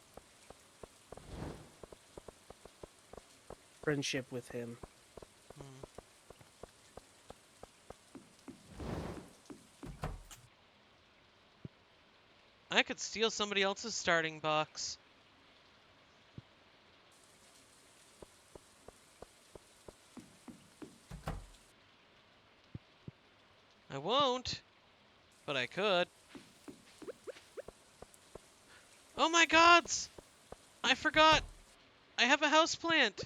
friendship with him. I could steal somebody else's starting box. I won't, but I could. Oh my gods! I forgot! I have a houseplant!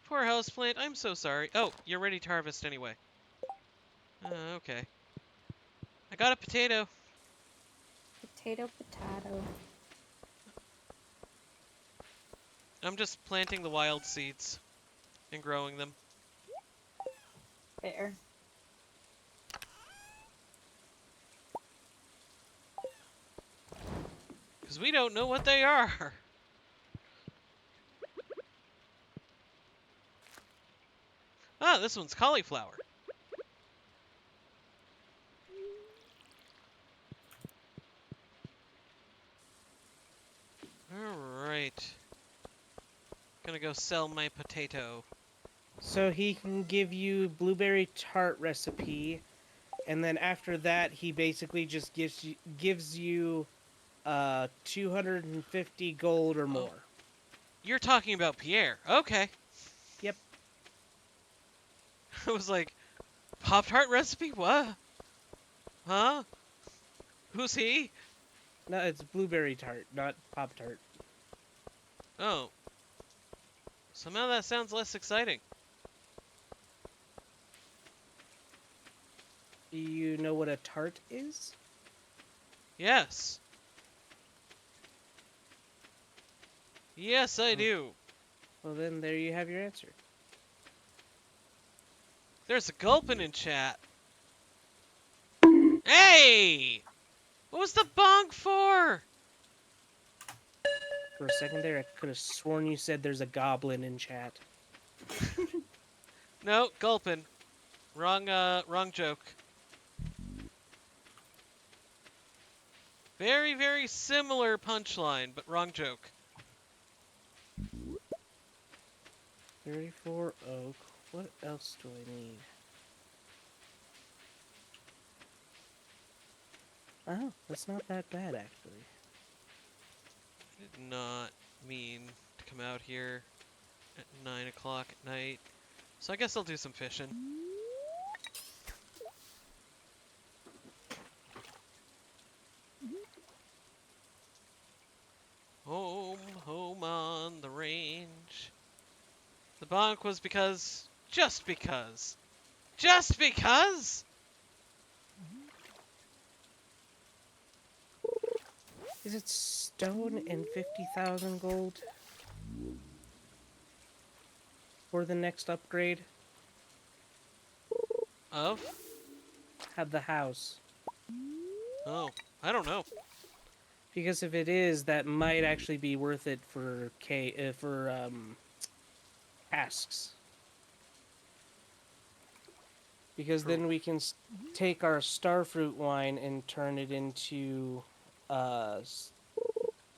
Poor houseplant, I'm so sorry. Oh, you're ready to harvest anyway. Okay. I got a potato. Potato. I'm just planting the wild seeds and growing them. Fair. Because we don't know what they are. Ah, this one's cauliflower. Alright. Gonna go sell my potato. So he can give you blueberry tart recipe, and then after that he basically just gives you 250 gold or more. You're talking about Pierre. Okay. Yep. I was like, Pop-Tart recipe? What? Huh? Who's he? No, it's blueberry tart, not Pop-Tart. Oh. Somehow that sounds less exciting. Do you know what a tart is? Yes. Yes, I do. Well, then there you have your answer. There's a gulpin in chat. Hey! What was the bonk for? For a second there, I could have sworn you said there's a goblin in chat. No, gulpin. Wrong joke. Very, very similar punchline, but wrong joke. 34 oak. What else do I need? Oh, that's not that bad, actually. I did not mean to come out here at 9 o'clock at night. So I guess I'll do some fishing. Home, home on the range. The bonk was because, just because. Just because? Is it stone and 50,000 gold? For the next upgrade? Of? Have the house. Oh, I don't know. Because if it is, that might actually be worth it for tasks. Because then we can take our starfruit wine and turn it into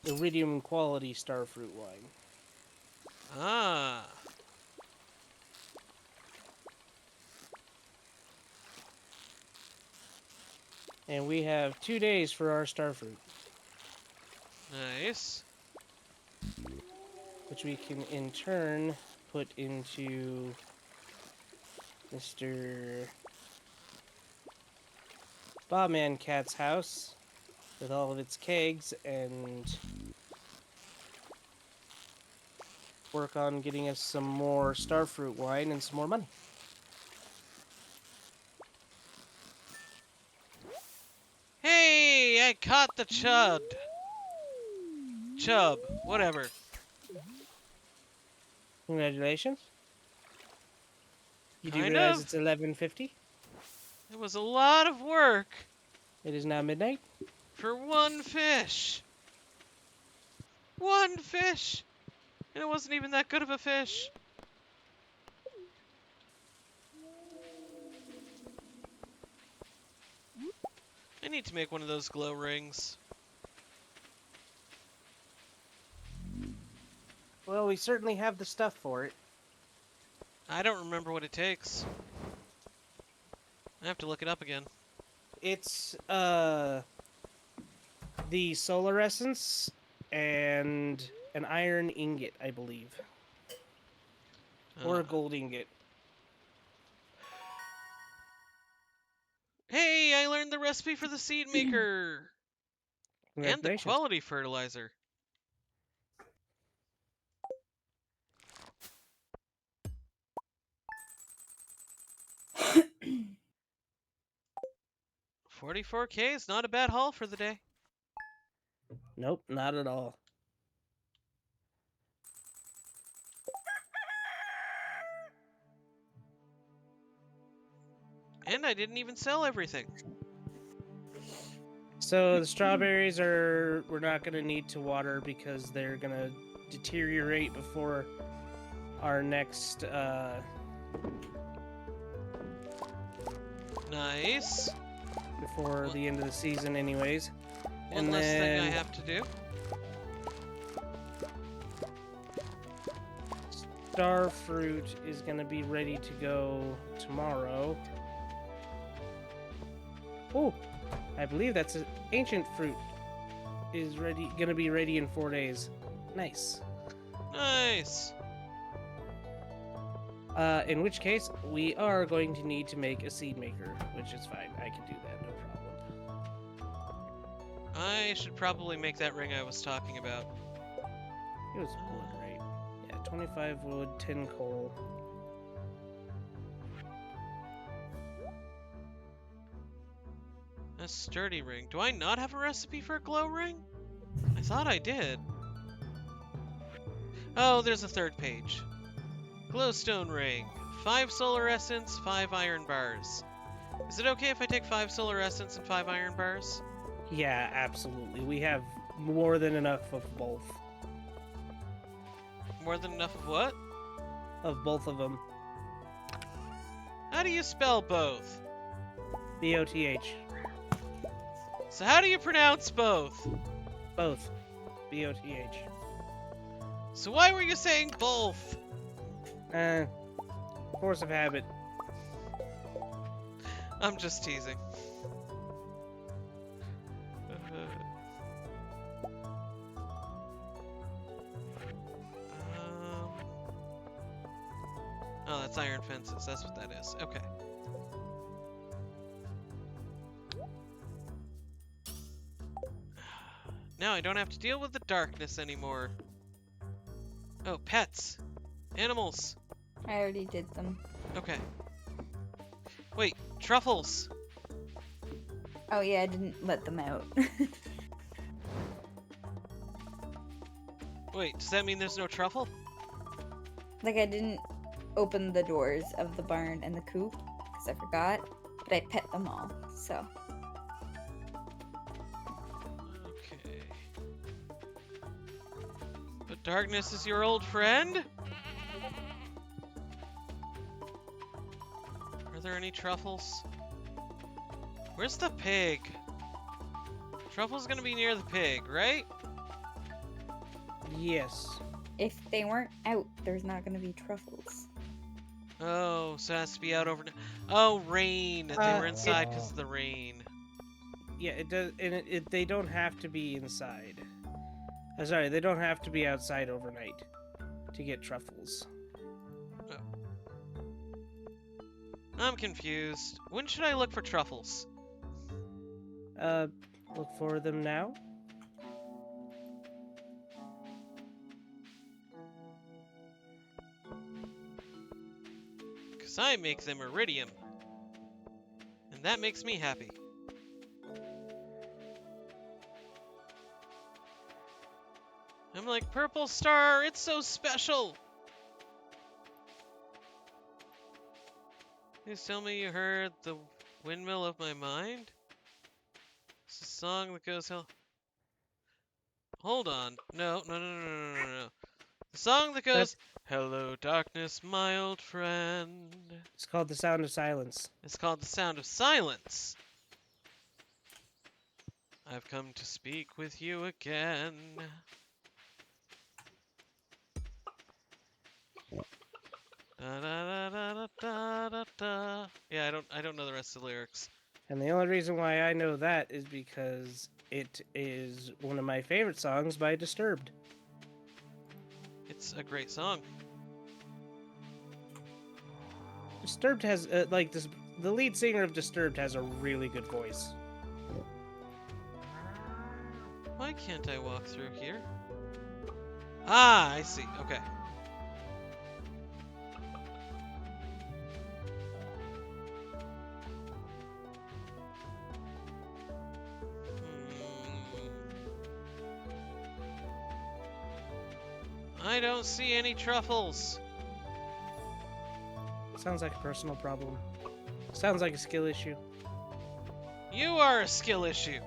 iridium quality starfruit wine. Ah. And we have 2 days for our starfruit, Nice. which we can in turn put into Mr. Bobman Cat's house with all of its kegs and work on getting us some more starfruit wine and some more money. Hey, I caught the chub. Chub, whatever. Congratulations. You do Kind realize of. it's 11:50? It was a lot of work It is now midnight. for one fish. One fish. And it wasn't even that good of a fish. I need to make one of those glow rings. Well, we certainly have the stuff for it. I don't remember what it takes. I have to look it up again. It's the solar essence and an iron ingot, I believe. Or a gold ingot. Hey, I learned the recipe for the seed maker. And the Congratulations. quality fertilizer. $44K is not a bad haul for the day. Nope, not at all. And I didn't even sell everything. So the strawberries we're not going to need to water because they're going to deteriorate before our next Nice. before the end of the season anyways. One And less thing I then- have to do. Starfruit is going to be ready to go tomorrow. Oh, I believe that's an ancient fruit is going to be ready in 4 days. Nice. Nice. In which case, we are going to need to make a seed maker, which is fine. I can do that, no problem. I should probably make that ring I was talking about. It was wood, right? Yeah, 25 wood, 10 coal. A sturdy ring. Do I not have a recipe for a glow ring? I thought I did. Oh, there's a third page. Glowstone ring. 5 solar essence, 5 iron bars. Is it okay if I take 5 solar essence and 5 iron bars? Yeah, absolutely. We have more than enough of both. More than enough of what? Of both of them. How do you spell both? B-O-T-H. So how do you pronounce both? Both. B-O-T-H. So why were you saying both? Force of habit. I'm just teasing. Oh, that's iron fences. That's what that is. Okay. Now I don't have to deal with the darkness anymore. Oh, pets. Animals. I already did them. Okay. Wait, truffles. Oh yeah, I didn't let them out. Wait, does that mean there's no truffle? Like I didn't open the doors of the barn and the coop because I forgot, but I pet them all. So Okay. But darkness is your old friend? Are there any truffles? Where's the pig? Truffle's gonna be near the pig, right? Yes. if they weren't out, there's not gonna be truffles. Oh, so it has to be out over. Oh, rain. They were inside because of the rain. Yeah, it does, and they don't have to be inside. Sorry, they don't have to be outside overnight to get truffles. I'm confused. When should I look for truffles? Look for them now. Because I make them iridium. And that makes me happy. I'm like, Purple Star, it's so special! Please tell me you heard the windmill of my mind? It's a song that goes hell. Hold on. No. The song that goes, hello darkness, my old friend. It's called The Sound of Silence. It's called The Sound of Silence. I've come to speak with you again. Da, da, da, da, da, da, da. Yeah, I don't know the rest of the lyrics. And the only reason why I know that is because it is one of my favorite songs by Disturbed. It's a great song. Disturbed has, the lead singer of Disturbed has a really good voice. Why can't I walk through here? Ah, I see. Okay. I don't see any truffles. Sounds like a personal problem. Sounds like a skill issue. You are a skill issue.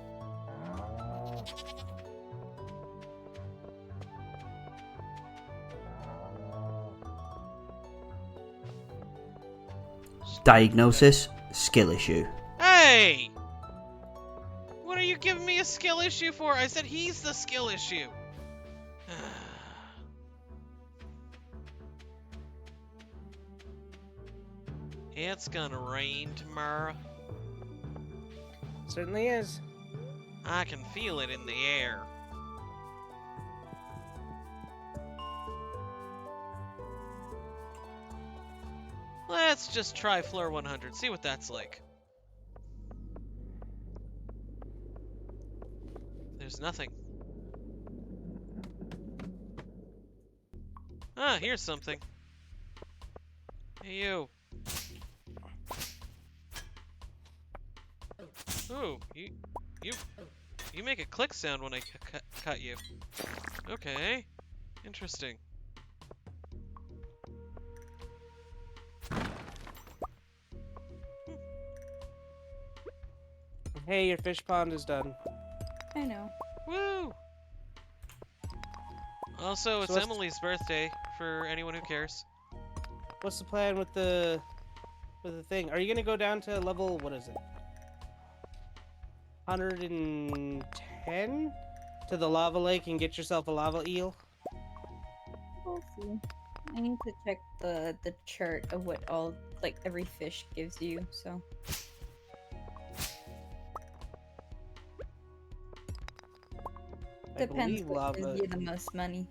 Diagnosis, skill issue. Hey! What are you giving me a skill issue for? I said he's the skill issue. It's gonna rain tomorrow. Certainly is. I can feel it in the air. Let's just try floor 100, see what that's like. There's nothing. Ah, here's something. Hey, you. Ooh, you make a click sound when I cut you. Okay, interesting. Hey, your fish pond is done. I know. Woo! Also, So it's what's- Emily's birthday, for anyone who cares. What's the plan with the thing? Are you gonna go down to level, what is it? 110 to the lava lake and get yourself a lava eel? We'll see. I need to check the chart of what all like every fish gives you. So I depends believe what gives lava. you the most money.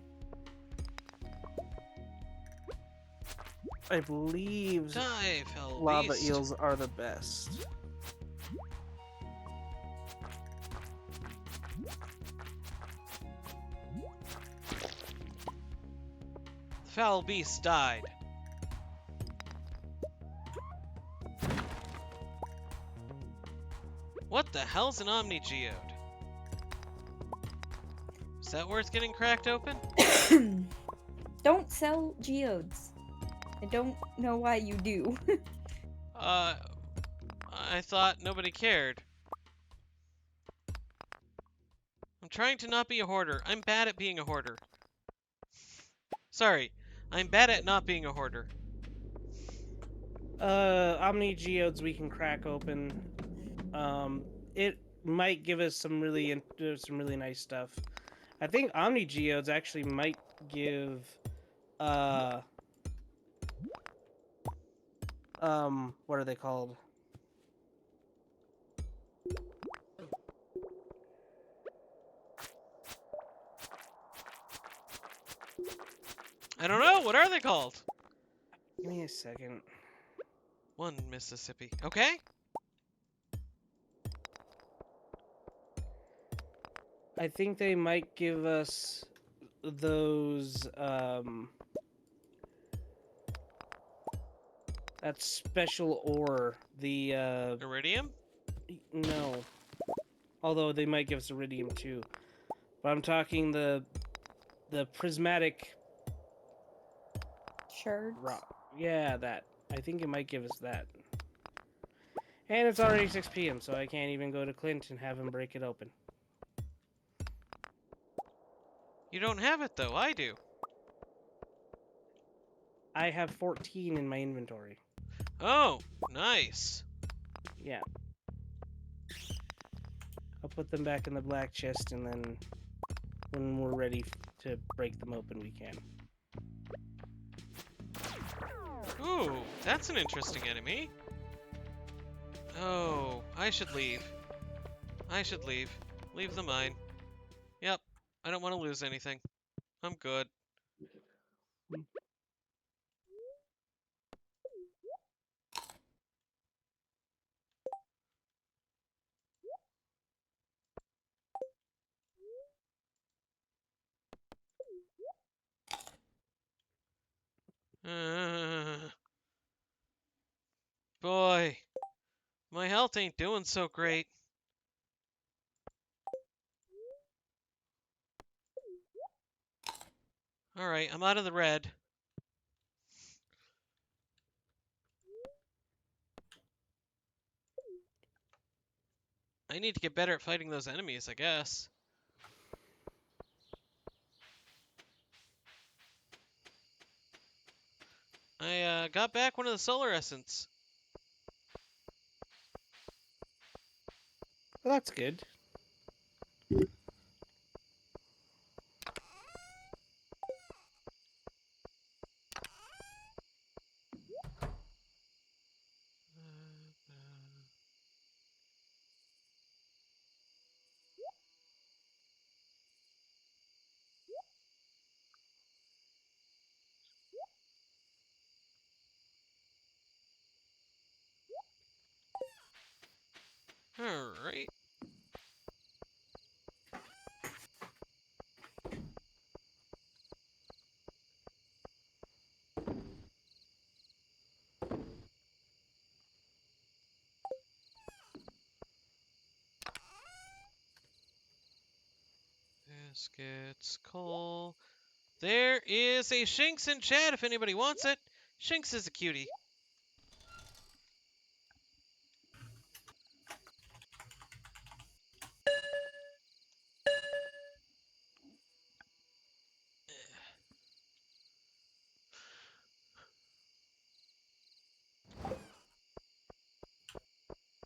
I believe Dive, hell lava beast. eels are the best. The foul beast died. What the hell's an omni-geode? Is that where it's getting cracked open? Don't sell geodes. I don't know why you do. I thought nobody cared. I'm trying to not be a hoarder. I'm bad at being a hoarder. Sorry, I'm bad at not being a hoarder. Omni geodes we can crack open. It might give us some really nice stuff. I think Omni geodes actually might give what are they called? I don't know, what are they called? Give me a second. One Mississippi. Okay? I think they might give us those that special ore, the Iridium? no. Although they might give us iridium too. But I'm talking the prismatic Shards. rock. Yeah, that. I think it might give us that. And it's already 6 p.m., so I can't even go to Clint and have him break it open. You don't have it though, I do. I have 14 in my inventory. Oh, nice. Yeah. I'll put them back in the black chest, and then when we're ready to break them open, we can. Ooh, that's an interesting enemy. Oh, I should leave. I should leave. Leave the mine. Yep, I don't want to lose anything. I'm good. Boy, my health ain't doing so great. Alright, I'm out of the red. I need to get better at fighting those enemies, I guess. I got back one of the solar essence. Well, that's good. Alright. Biscuits, coal. There is a Shinx in chat if anybody wants it. Shinx is a cutie.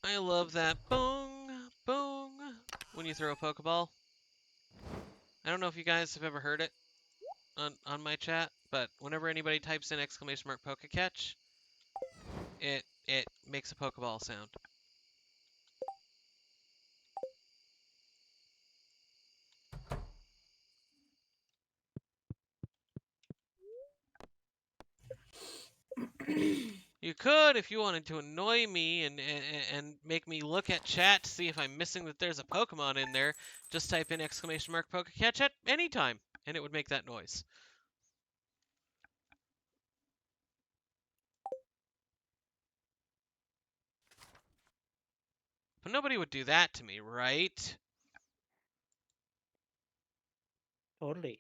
I love that bong, bong, when you throw a Pokeball. I don't know if you guys have ever heard it on my chat, but whenever anybody types in exclamation mark Pokecatch, it makes a Pokeball sound. You could, if you wanted to annoy me and make me look at chat to see if I'm missing that there's a Pokemon in there, just type in exclamation mark Pokecatch at any time, and it would make that noise. But nobody would do that to me, right? Totally.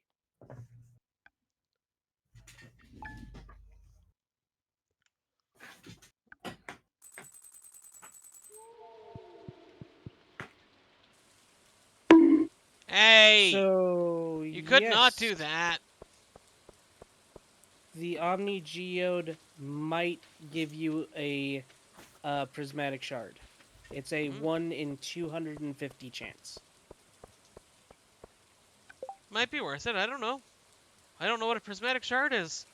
Hey! So, You could not yes, do that. the Omni Geode might give you a prismatic shard. It's a Hmm? 1 in 250 chance. Might be worth it, I don't know. I don't know what a prismatic shard is.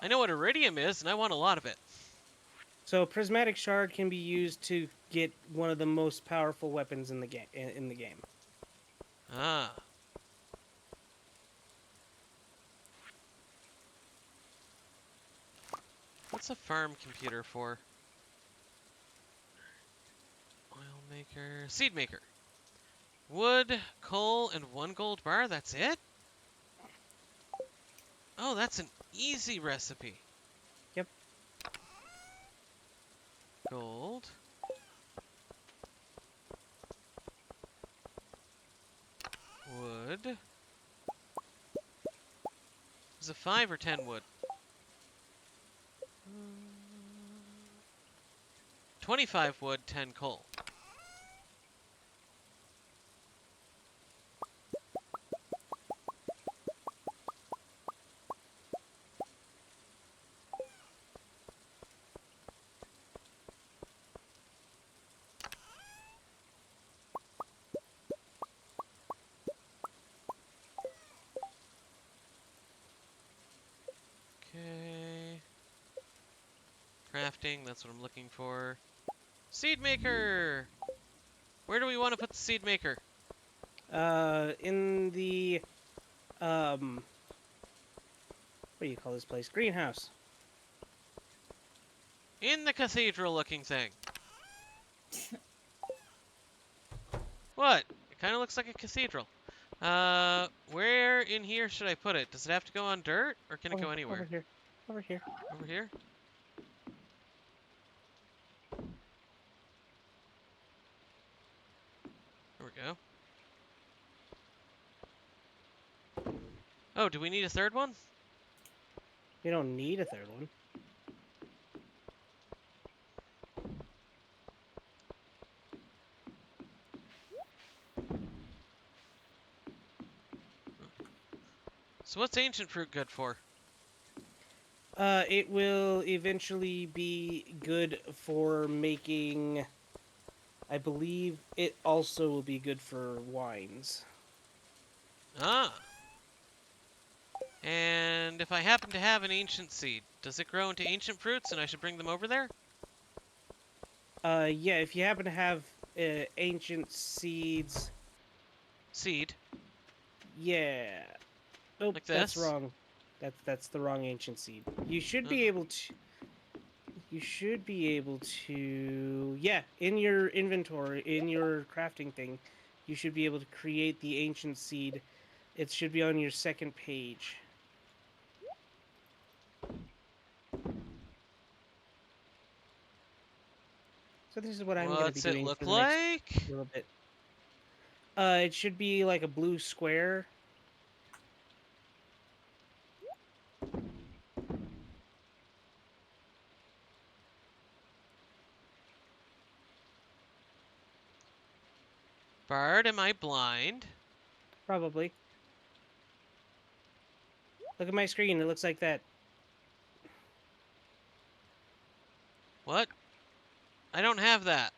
I know what iridium is, and I want a lot of it. So, prismatic shard can be used to get one of the most powerful weapons in the game. Ah. What's a farm computer for? Oil maker. Seed maker. Wood, coal, and 1 gold bar, that's it? Oh, that's an easy recipe. Yep. Gold. Wood. Is it 5 or 10 wood? 25 wood, 10 coal. Okay. Crafting, that's what I'm looking for. Seed maker! Where do we want to put the seed maker? In the what do you call this place? Greenhouse. In the cathedral looking thing. What? It kind of looks like a cathedral. Where in here should I put it? Does it have to go on dirt, or can it go anywhere? Over here. Over here. Over here? There we go. Oh, do we need a third one? We don't need a third one. So what's ancient fruit good for? It will eventually be good for making. I believe it also will be good for wines. Ah. And if I happen to have an ancient seed, does it grow into ancient fruits and I should bring them over there? Yeah, if you happen to have ancient seeds. Seed? Yeah. Nope, Like that's this? wrong. That's the wrong ancient seed. You should be Oh. able to. You should be able to. Yeah, in your inventory, in your crafting thing, you should be able to create the ancient seed. It should be on your second page. So this is what I'm going to be What's it doing for look the next like? little bit. It should be like a blue square. Bard, am I blind? Probably. Look at my screen. It looks like that. What? I don't have that.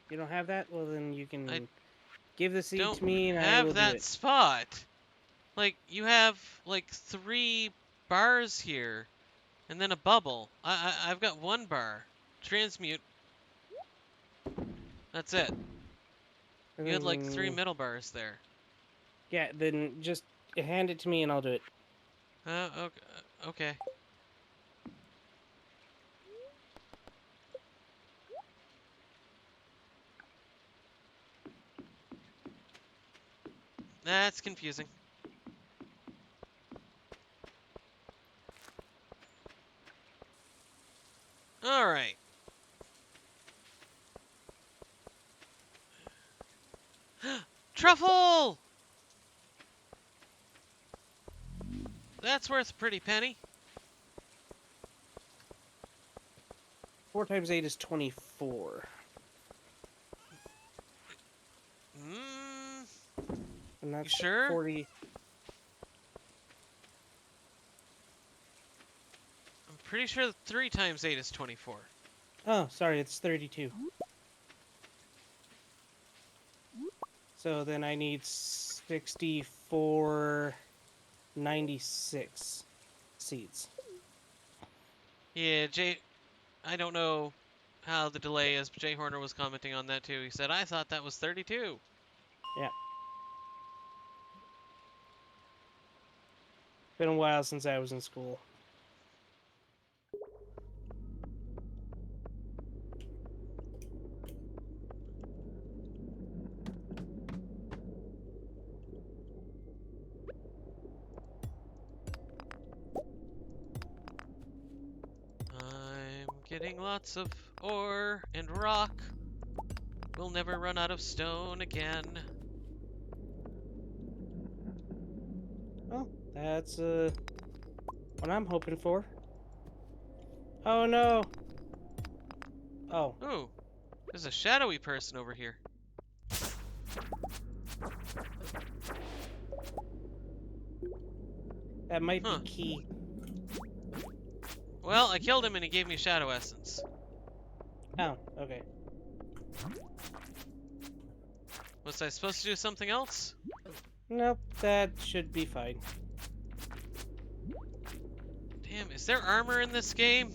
You don't have that? Well, then you can I give the seed don't to me and I have will do that it. spot. Like, you have, like, 3 bars here, and then a bubble. I've got 1 bar. Transmute. That's it. And You had, like, 3 then, middle bars there. yeah, then just hand it to me and I'll do it. Okay. Okay. That's confusing. Alright. Truffle! That's worth a pretty penny. 4 times 8 is 24. Mmm. And that's sure? 40. I'm pretty sure 3 times 8 is 24. Oh, sorry, it's 32. So then I need 64.96 seeds. Yeah, I don't know how the delay is, but Jay Horner was commenting on that too. He said, I thought that was 32. Yeah. Been a while since I was in school. I'm getting lots of ore and rock. We'll never run out of stone again. Well, that's what I'm hoping for. Oh no! Oh, Ooh, there's a shadowy person over here. that might Huh. be key. Well, I killed him and he gave me shadow essence. Oh, okay. Was I supposed to do something else? Nope, that should be fine. Damn, is there armor in this game?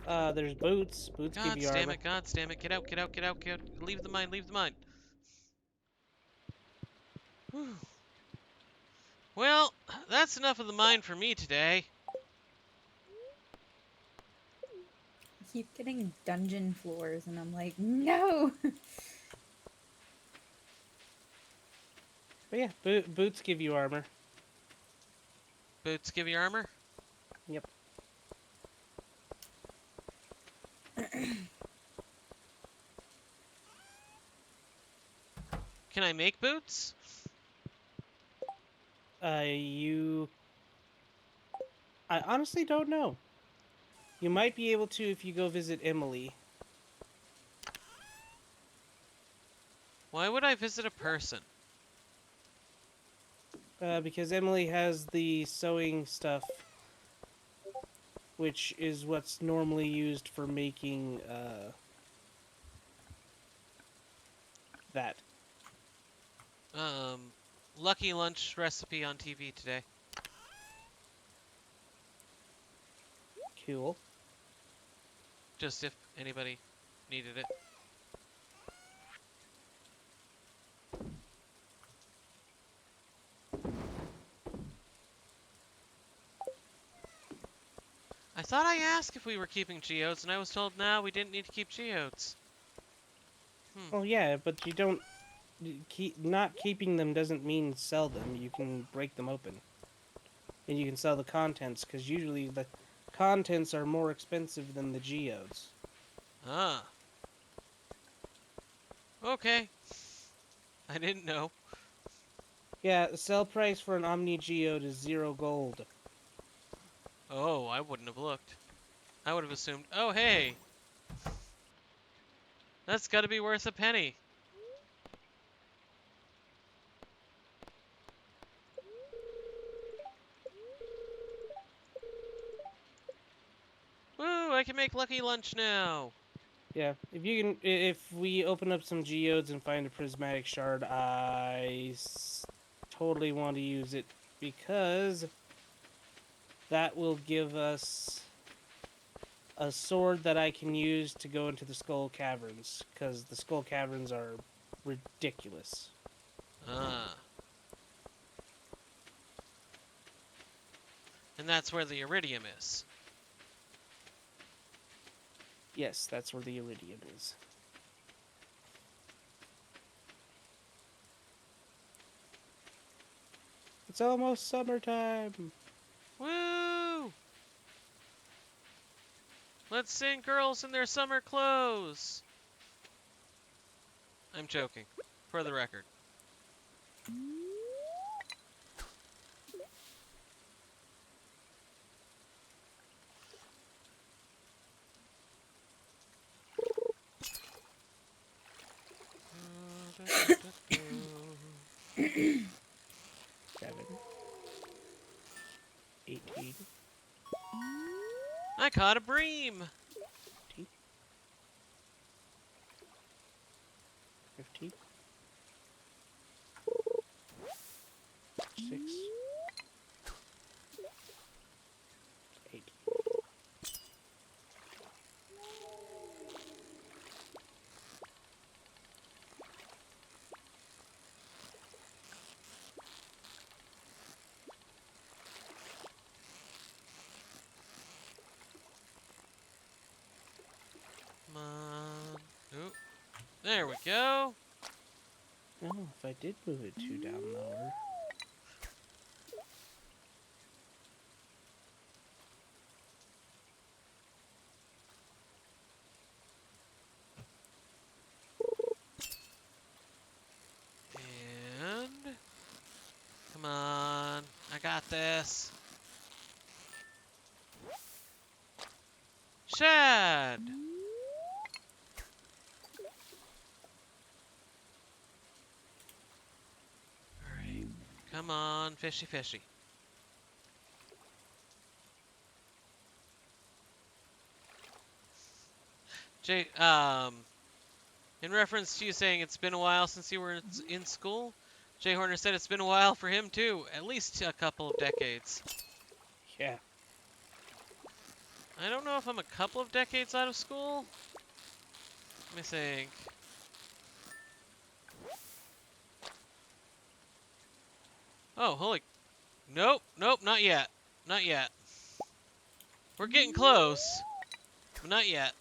There's boots. Boots give God you damn armor. it, God damn it. Get out, get out, get out, get out. Leave the mine, leave the mine. Whew. Well, that's enough of the mine for me today. I keep getting dungeon floors, and I'm like, no! But yeah, boots give you armor. Boots give you armor? Yep. Can I make boots? I honestly don't know. You might be able to if you go visit Emily. Why would I visit a person? Because Emily has the sewing stuff, which is what's normally used for making, that. Lucky lunch recipe on TV today. Cool. Just if anybody needed it. I thought I asked if we were keeping geodes, and I was told, no, we didn't need to keep geodes. Well, yeah, but you don't... Not keeping them doesn't mean sell them. You can break them open. And you can sell the contents, because usually the contents are more expensive than the geodes. Ah. Okay. I didn't know. Yeah, the sell price for an Omni Geode is 0 gold. Oh, I wouldn't have looked. I would have assumed, oh, hey. That's got to be worth a penny. Woo, I can make lucky lunch now. Yeah, if you can, if we open up some geodes and find a prismatic shard, totally want to use it because that will give us a sword that I can use to go into the Skull Caverns, because the Skull Caverns are ridiculous. Ah. And that's where the iridium is. Yes, that's where the iridium is. It's almost summertime. Woo! Let's sing girls in their summer clothes. I'm joking, for the record. Seven, 18, I caught a bream. 15, 6, 8. Come on. Oop. There we go. Oh, if I did move it 2 down lower. And come on. I got this. Shad. Alright. Come on, fishy fishy. Jay, in reference to you saying it's been a while since you were in school, Jay Horner said it's been a while for him too, at least a couple of decades. Yeah. I don't know if I'm a couple of decades out of school. Let me think. Oh, holy. Nope, nope, not yet. Not yet. We're getting close, but not yet.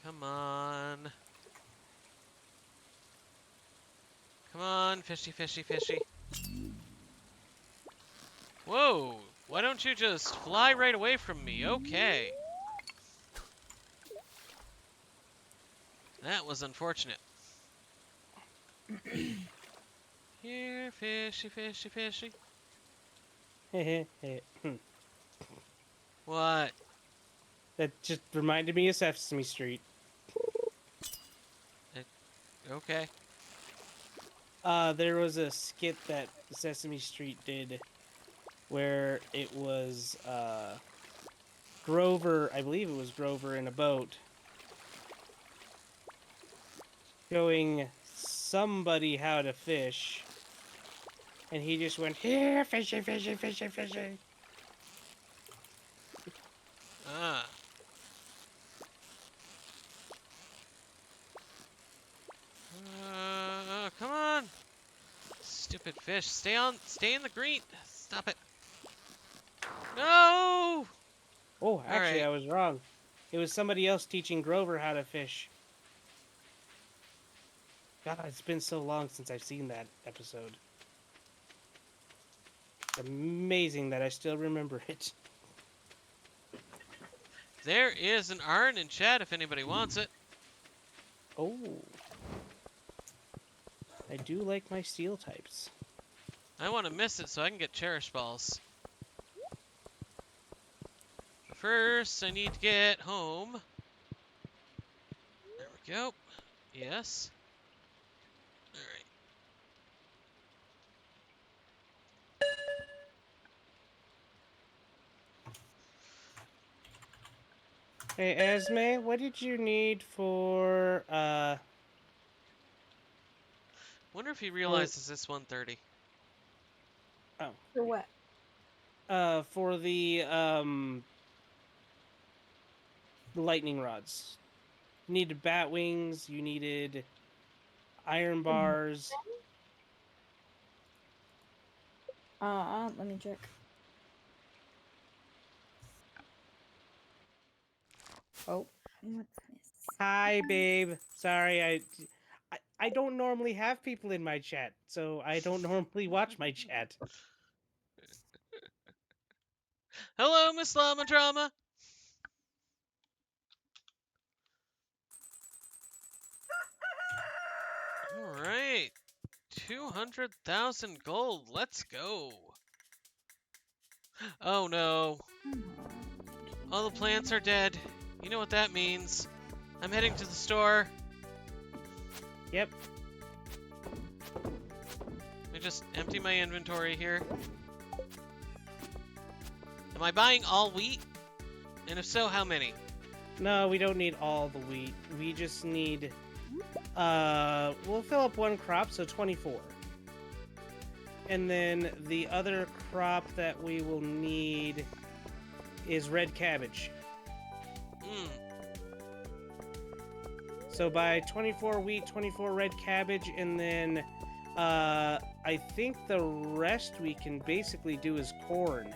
Come on. Come on, fishy, fishy, fishy. Whoa, why don't you just fly right away from me? Okay. That was unfortunate. Here, fishy, fishy, fishy. What? That just reminded me of Sesame Street. Okay. There was a skit that Sesame Street did where it was Grover, I believe it was Grover in a boat, showing somebody how to fish, and he just went, here, fishy, fishy, fishy, fishy. Ah. Come on. Stupid fish. Stay in the green. Stop it. No! Oh, actually, Alright. I was wrong. It was somebody else teaching Grover how to fish. God, it's been so long since I've seen that episode. It's amazing that I still remember it. There is an iron in chat if anybody wants it. Oh. I do like my steel types. I want to miss it so I can get cherish balls. First, I need to get home. There we go. Yes. Alright. Hey, Esme, what did you need for, Wonder if he realizes it's 1:30. For what? for the lightning rods? You needed bat wings, you needed iron bars. Let me check. Oh, what's this? Hi, babe. Sorry, I don't normally have people in my chat, so I don't normally watch my chat. Hello, Miss Llama Drama. All right, 200,000 gold. Let's go. Oh no, all the plants are dead. You know what that means. I'm heading to the store. Yep. Let me just empty my inventory here. Am I buying all wheat? And if so, how many? No, we don't need all the wheat. We just need, we'll fill up one crop, so 24. And then the other crop that we will need is red cabbage. Hmm. So buy 24 wheat, 24 red cabbage, and then I think the rest we can basically do is corn.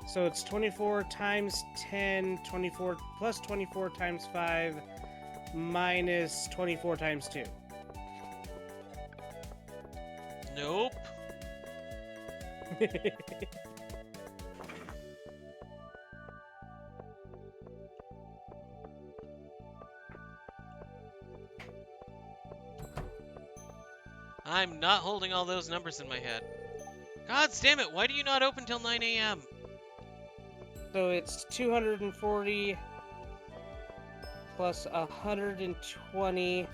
So it's 24 times 10, 24 plus 24 times 5 minus 24 times 2. Nope. I'm not holding all those numbers in my head. God damn it, why do you not open till 9 a.m.? So it's 240 plus 120.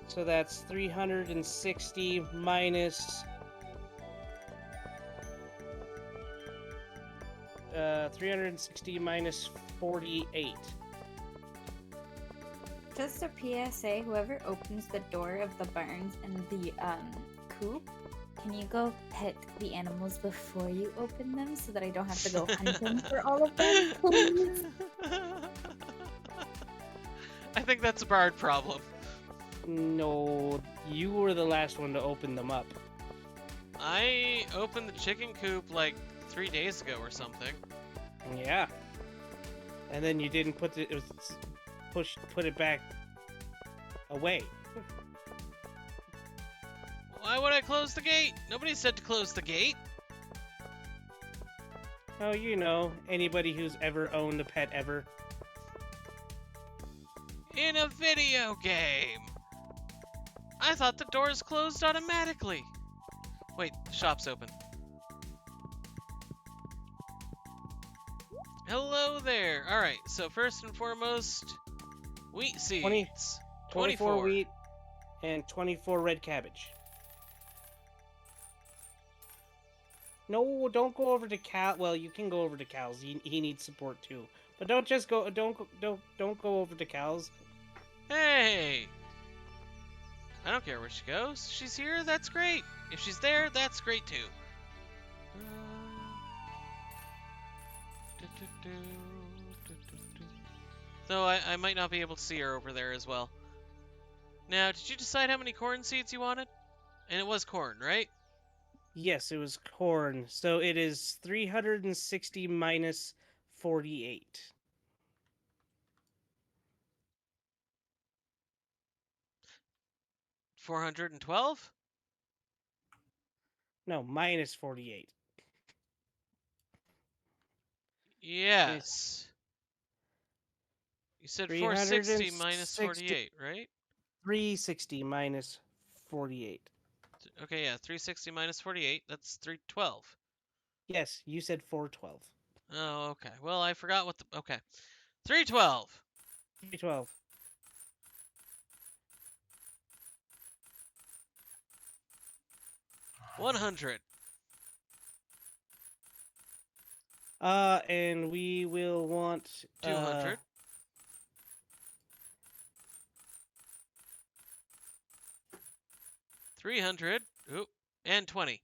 So that's 360 minus 360 minus 48. Just a PSA, whoever opens the door of the barns and the coop, can you go pet the animals before you open them so that I don't have to go hunting for all of them, please? I think that's a Bard problem. No, you were the last one to open them up. I opened the chicken coop like 3 days ago or something. Yeah. And then you didn't put put it back away. Why would I close the gate? Nobody said to close the gate. Oh, you know, anybody who's ever owned a pet ever. In a video game. I thought the doors closed automatically. Wait, the shop's open. Hello there. All right, so first and foremost, wheat seeds. 24 wheat and 24 red cabbage. No, don't go over to Cal. Well, you can go over to Cal's. He needs support too. But don't just go. Don't go over to Cal's. Hey! I don't care where she goes. She's here, that's great. If she's there, that's great too. Though I might not be able to see her over there as well. Now, did you decide how many corn seeds you wanted? And it was corn, right? Yes, it was corn. So it is 360 minus 48. 412? No, minus 48. Yes. You said 460 minus 360 48, right? 360 minus 48. Okay, yeah, 360 minus 48, that's 312. Yes, you said 412. Oh, okay. Well, I forgot what the... Okay. 312. 312. 100. And we will want 200. 300. Ooh, and 20.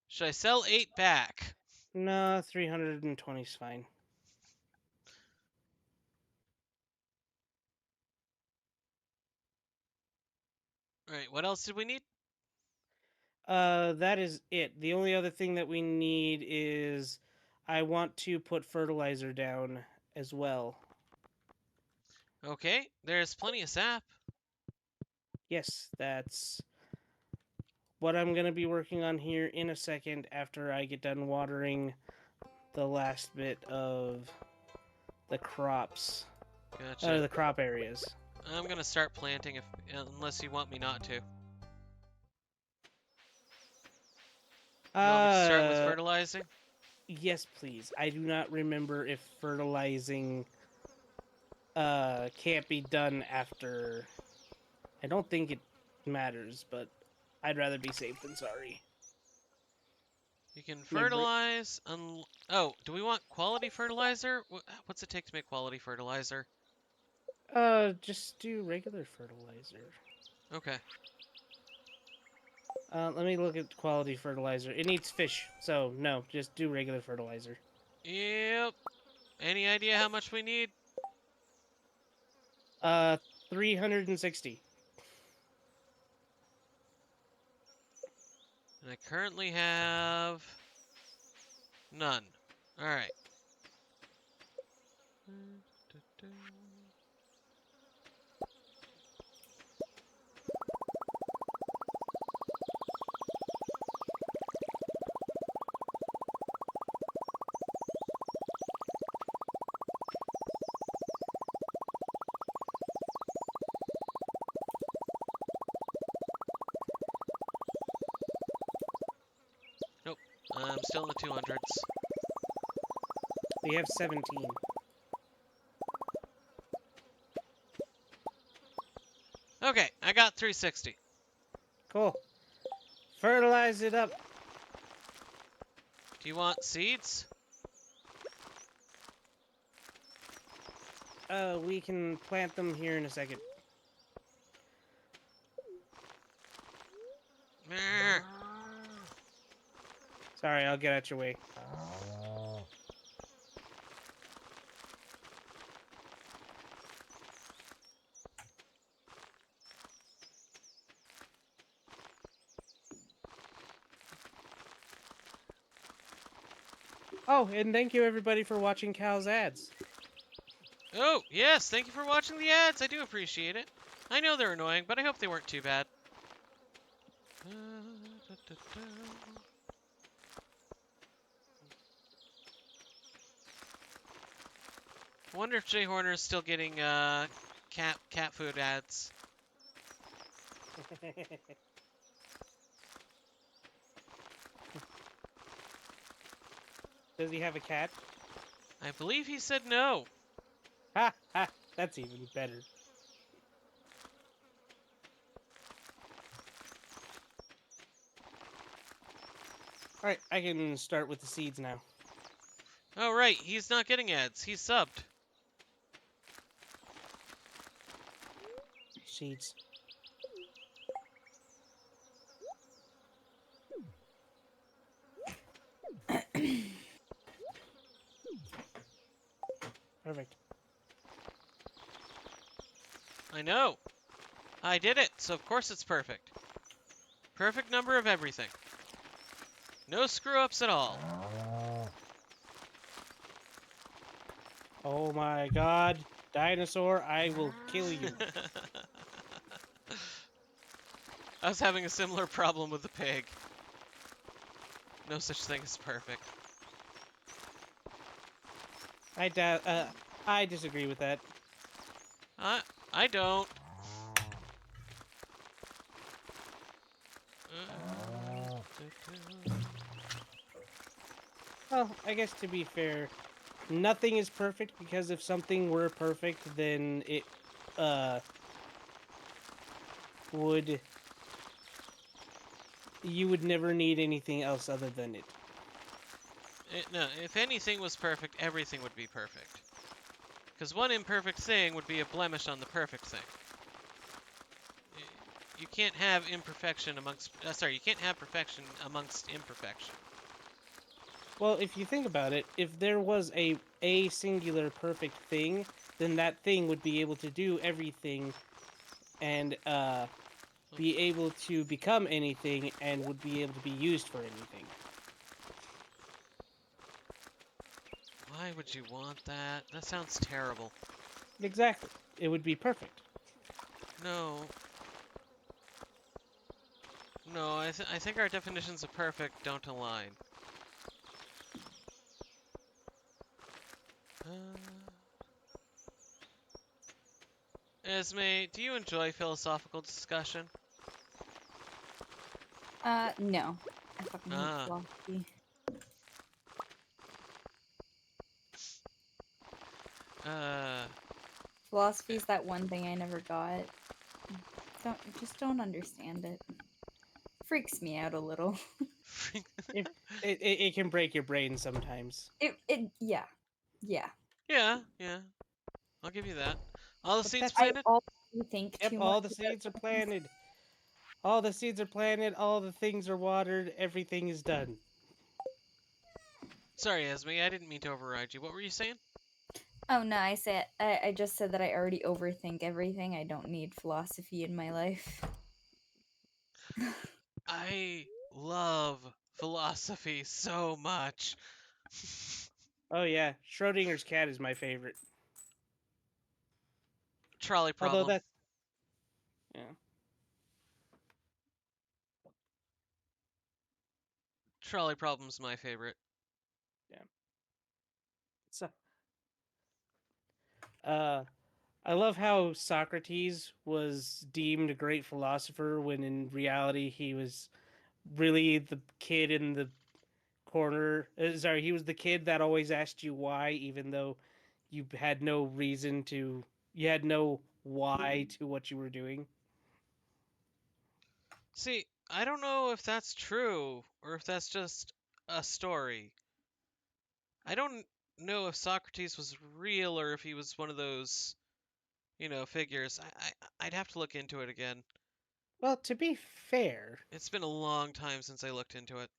Should I sell 8 back? No, 320 is fine. Alright, what else did we need? That is it. The only other thing that we need is I want to put fertilizer down as well. Okay, there's plenty of sap. Yes, that's what I'm going to be working on here in a second after I get done watering the last bit of the crops. Gotcha. The crop areas. I'm gonna start planting unless you want me not to. You want me to start with fertilizing? Yes, please. I do not remember if fertilizing can't be done after. I don't think it matters, but I'd rather be safe than sorry. You can May br- fertilize. Oh, do we want quality fertilizer? What's it take to make quality fertilizer? Just do regular fertilizer. Okay. Let me look at quality fertilizer. It needs fish, so no, just do regular fertilizer. Yep. Any idea how much we need? 360. And I currently have none. All right. Nope. I'm still in the 200s. We have 17. Okay, I got 360. Cool. Fertilize it up. Do you want seeds? We can plant them here in a second. Meh. Sorry, I'll get out your way. Oh, and thank you everybody for watching Cal's ads. Oh, yes, thank you for watching the ads. I do appreciate it. I know they're annoying, but I hope they weren't too bad. I wonder if Jay Horner is still getting cat food ads. Does he have a cat? I believe he said no. Ha ha, that's even better. Alright, I can start with the seeds now. Oh, right, he's not getting ads. He's subbed. Seeds. Perfect. I know. I did it, so of course it's perfect. Perfect number of everything. No screw-ups at all. Oh my god. Dinosaur, I will kill you. I was having a similar problem with the pig. No such thing as perfect. I disagree with that. I don't. Well, I guess to be fair, nothing is perfect because if something were perfect, then it would you would never need anything else other than it. No, if anything was perfect, everything would be perfect. Because one imperfect thing would be a blemish on the perfect thing. You can't have imperfection amongst... you can't have perfection amongst imperfection. Well, if you think about it, if there was a singular perfect thing, then that thing would be able to do everything and be able to become anything and would be able to be used for anything. Why would you want that? That sounds terrible. Exactly. It would be perfect. No. No, I think our definitions of perfect don't align. Esme, do you enjoy philosophical discussion? No. I fucking hate Ah. philosophy. Philosophy is that one thing I never got. Don't understand it. Freaks me out a little. It can break your brain sometimes. Yeah. Yeah. I'll give you that. All the But seeds that's I planted? always think Yep, too all much the about seeds are things. planted. All the seeds are planted, all the things are watered, everything is done. Sorry, Esme, I didn't mean to override you. What were you saying? Oh no, I just said that I already overthink everything. I don't need philosophy in my life. I love philosophy so much. Oh yeah, Schrodinger's cat is my favorite. Trolley Although problem. that's... Yeah. Trolley problem's my favorite. Yeah. So, I love how Socrates was deemed a great philosopher when in reality he was really the kid in the corner. Sorry, he was the kid that always asked you why, even though you had no reason to. You had no why to what you were doing. See, I don't know if that's true or if that's just a story. I don't know if Socrates was real or if he was one of those, figures. I'd have to look into it again. Well, to be fair, It's been a long time since I looked into it.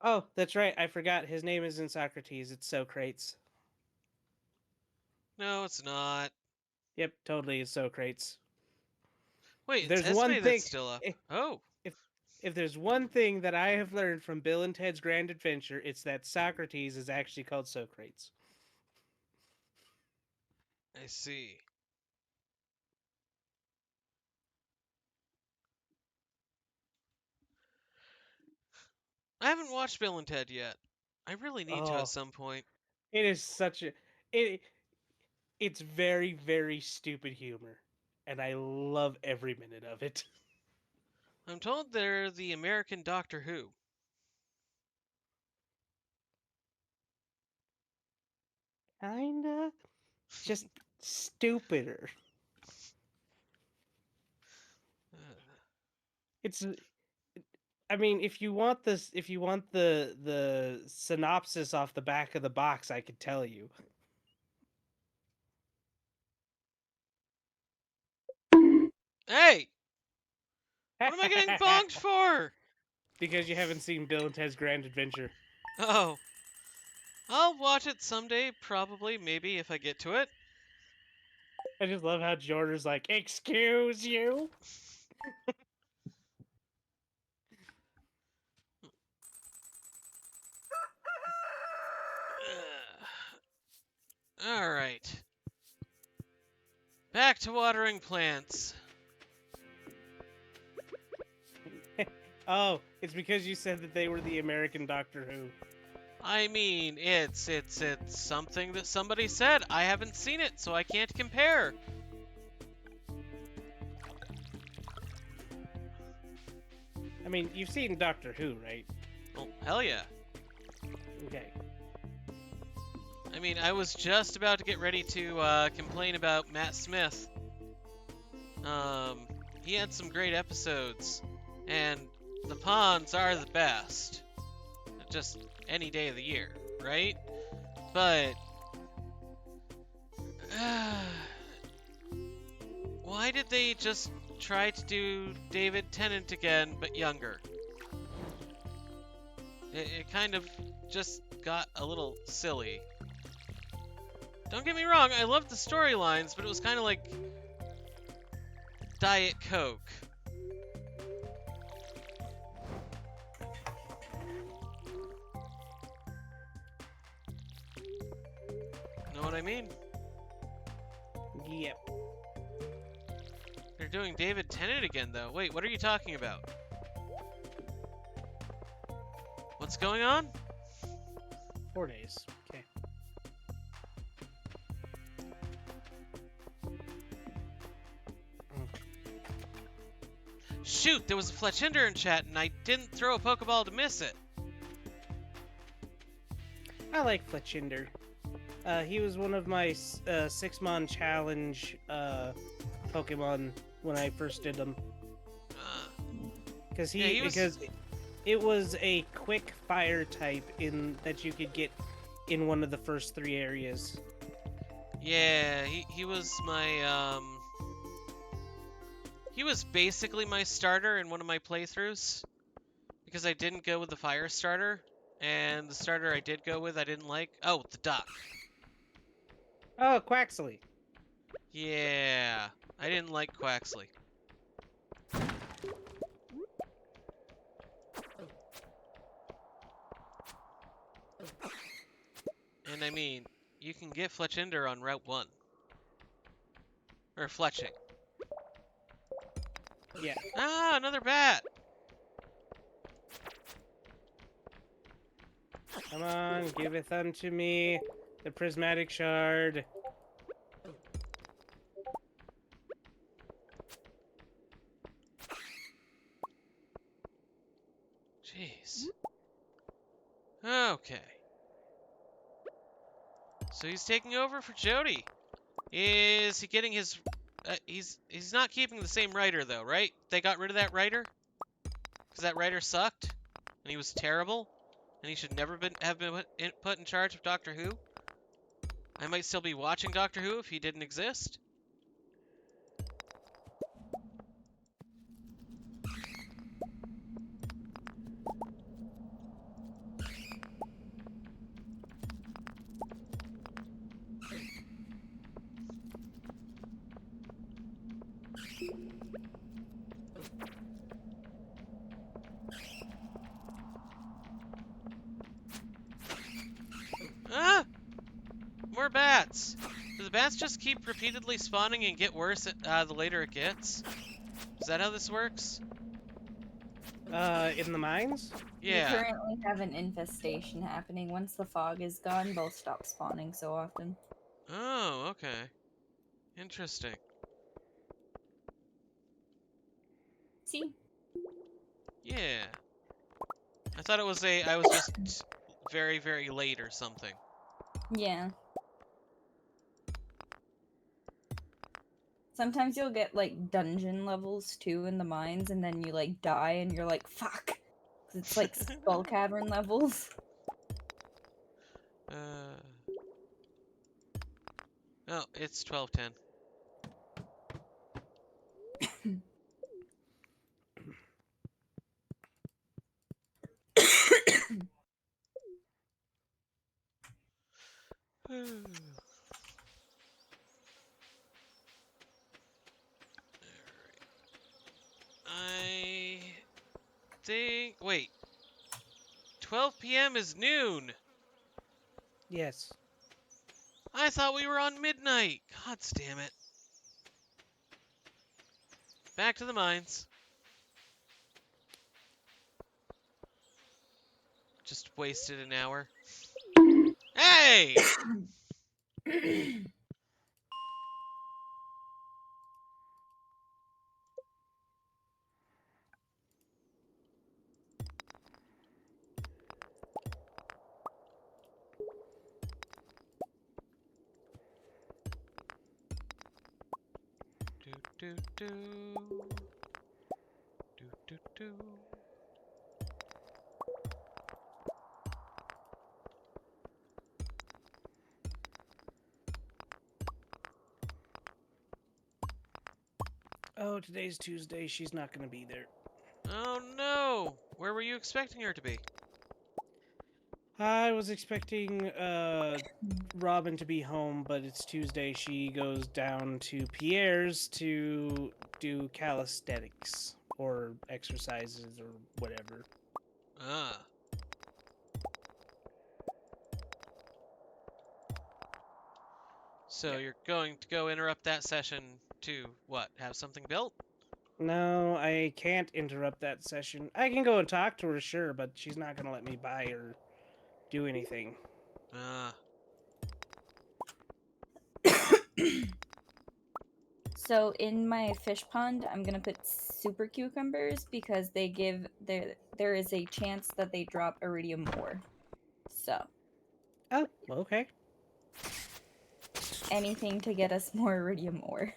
oh, that's right. I forgot his name isn't Socrates. It's Socrates. No, it's not. Yep, totally is Socrates. Wait, If it's there's one Esme that's thing, still up. if, Oh, if if there's one thing that I have learned from Bill and Ted's Grand Adventure, it's that Socrates is actually called Socrates. I see. I haven't watched Bill and Ted yet. I really need to at Oh, some point. it is such a it. It's very very stupid humor, and I love every minute of it. I'm told they're the American Doctor Who. Kinda, just stupider. It's. I mean, if you want the synopsis off the back of the box, I could tell you. Hey! What am I getting bonked for? Because you haven't seen Bill and Ted's Grand Adventure. Oh. I'll watch it someday, probably, maybe, if I get to it. I just love how Jordan's like, "Excuse you." Alright. Back to watering plants. Oh, it's because you said that they were the American Doctor Who. I mean, it's something that somebody said. I haven't seen it, so I can't compare. I mean, you've seen Doctor Who, right? Oh, hell yeah. Okay. I mean, I was just about to get ready to complain about Matt Smith. He had some great episodes, and the ponds are the best. Just any day of the year, right? But why did they just try to do David Tennant again, but younger? It kind of just got a little silly. Don't get me wrong, I loved the storylines, but it was kind of like Diet Coke. Know what I mean? Yep. They're doing David Tennant again, though. Wait, what are you talking about? What's going on? 4 days. Okay. Shoot, there was a Fletchinder in chat, and I didn't throw a Pokeball to miss it. I like Fletchinder. He was one of my 6-mon challenge Pokemon when I first did them. Because it was a quick fire type that you could get in one of the first 3 areas. Yeah, he was my he was basically my starter in one of my playthroughs because I didn't go with the fire starter, and the starter I did go with I didn't like. Oh, the duck. Oh, Quaxley. Yeah, I didn't like Quaxley. And I mean, you can get Fletchinder on Route 1. Or Fletching. Yeah. Ah, another bat! Come on, giveth unto me the prismatic shard. Jeez. Okay. So he's taking over for Jody. Is he getting his... he's not keeping the same writer, though, right? They got rid of that writer? Because that writer sucked? And he was terrible? And he should never have been put in charge of Doctor Who? I might still be watching Doctor Who if he didn't exist? Ah! More bats! Do the bats just keep repeatedly spawning and get worse the later it gets? Is that how this works? In the mines? We Yeah. currently have an infestation happening. Once the fog is gone, they'll stop spawning so often. Oh, okay. Interesting. See? Yeah. I thought it was I was just very, very late or something. Yeah. Sometimes you'll get, like, dungeon levels, too, in the mines, and then you, like, die, and you're like, fuck! 'Cause it's, like, skull cavern levels. Oh, it's 12:10. I think... Wait. 12 p.m. is noon. Yes. I thought we were on midnight. God damn it. Back to the mines. Just wasted an hour. Hey! Do do do. Do do do. today's Tuesday. She's not going to be there. Oh no! Where were you expecting her to be? I was expecting Robin to be home, but it's Tuesday. She goes down to Pierre's to do calisthenics or exercises or whatever. Ah. So you're going to go interrupt that session to, what, have something built? No, I can't interrupt that session. I can go and talk to her, sure, but she's not going to let me buy or do anything. Ah. So in my fish pond, I'm gonna put super cucumbers because they give there is a chance that they drop iridium ore. So Oh, okay. anything to get us more iridium ore.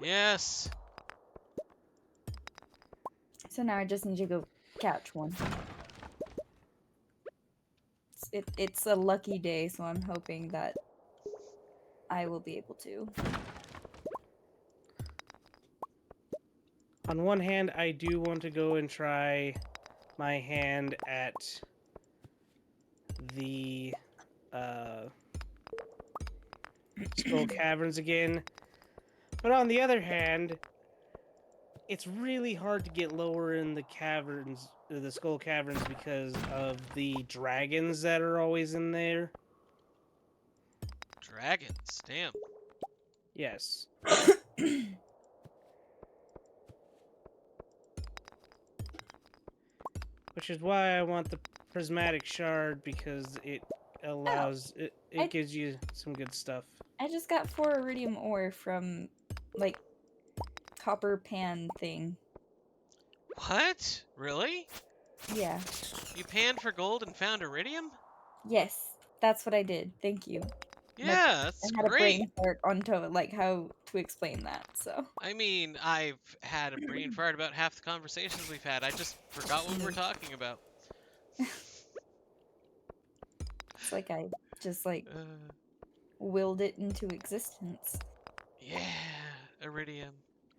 Yes! So now I just need to go catch one. It's a lucky day, so I'm hoping that I will be able to. On one hand, I do want to go and try my hand at the Skull Caverns again. But on the other hand, it's really hard to get lower in the caverns, the Skull Caverns, because of the dragons that are always in there. Dragons, damn. Yes. Which is why I want the prismatic shard, because it allows it gives you some good stuff. I just got 4 iridium ore from, like, copper pan thing. What? Really? Yeah. You panned for gold and found iridium? Yes, that's what I did. Thank you. Yeah, that's I had a great. brain fart onto like how to explain that. So I mean, I've had a brain fart about half the conversations we've had. I just forgot what we were talking about. it's like I just like Uh, willed it into existence. yeah, iridium.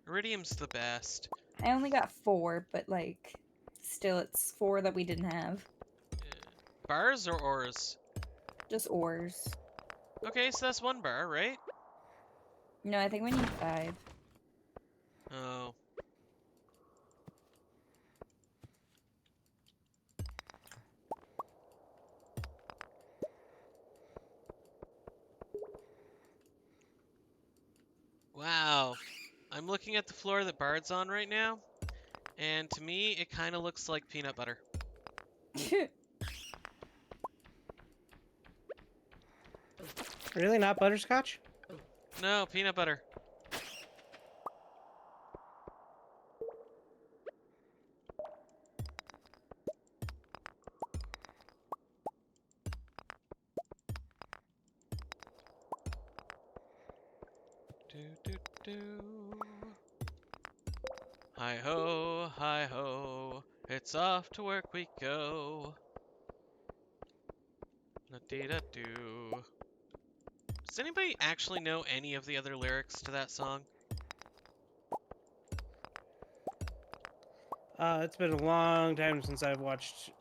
Iridium's the best. I only got 4, but like still it's 4 that we didn't have. Yeah. Bars or ores? Just ores. Okay, so that's 1 bar, right? No, I think we need 5. Oh. Wow. I'm looking at the floor that Bard's on right now, and to me, it kind of looks like peanut butter. Really, not butterscotch? No, peanut butter. Do do do. Hi ho, it's off to work we go. La dee da do. Does anybody actually know any of the other lyrics to that song? It's been a long time since I've watched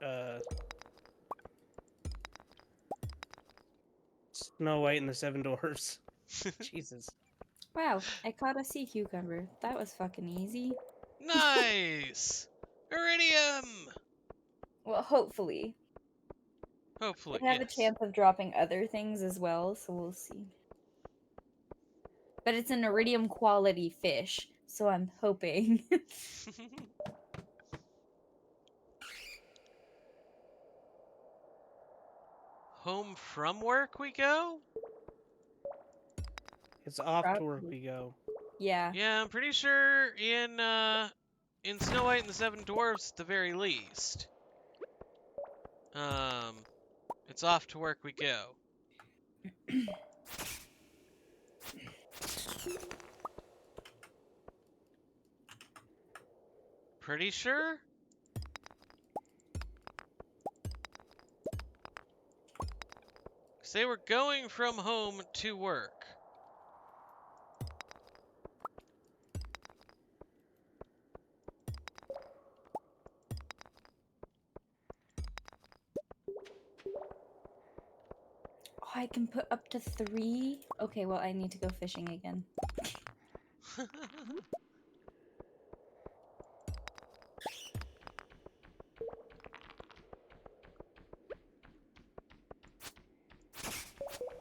Snow White and the Seven Dwarfs. Jesus. Wow, I caught a sea cucumber. That was fucking easy. Nice! Iridium! Well, hopefully. Hopefully, I have yes. a chance of dropping other things as well, so we'll see. But it's an iridium quality fish, so I'm hoping. Home from work we go? It's off to work Probably. we go. Yeah. Yeah, I'm pretty sure in Snow White and the Seven Dwarfs at the very least. It's off to work we go. Pretty sure? Because they were going from home to work. I can put up to 3. Okay, well, I need to go fishing again.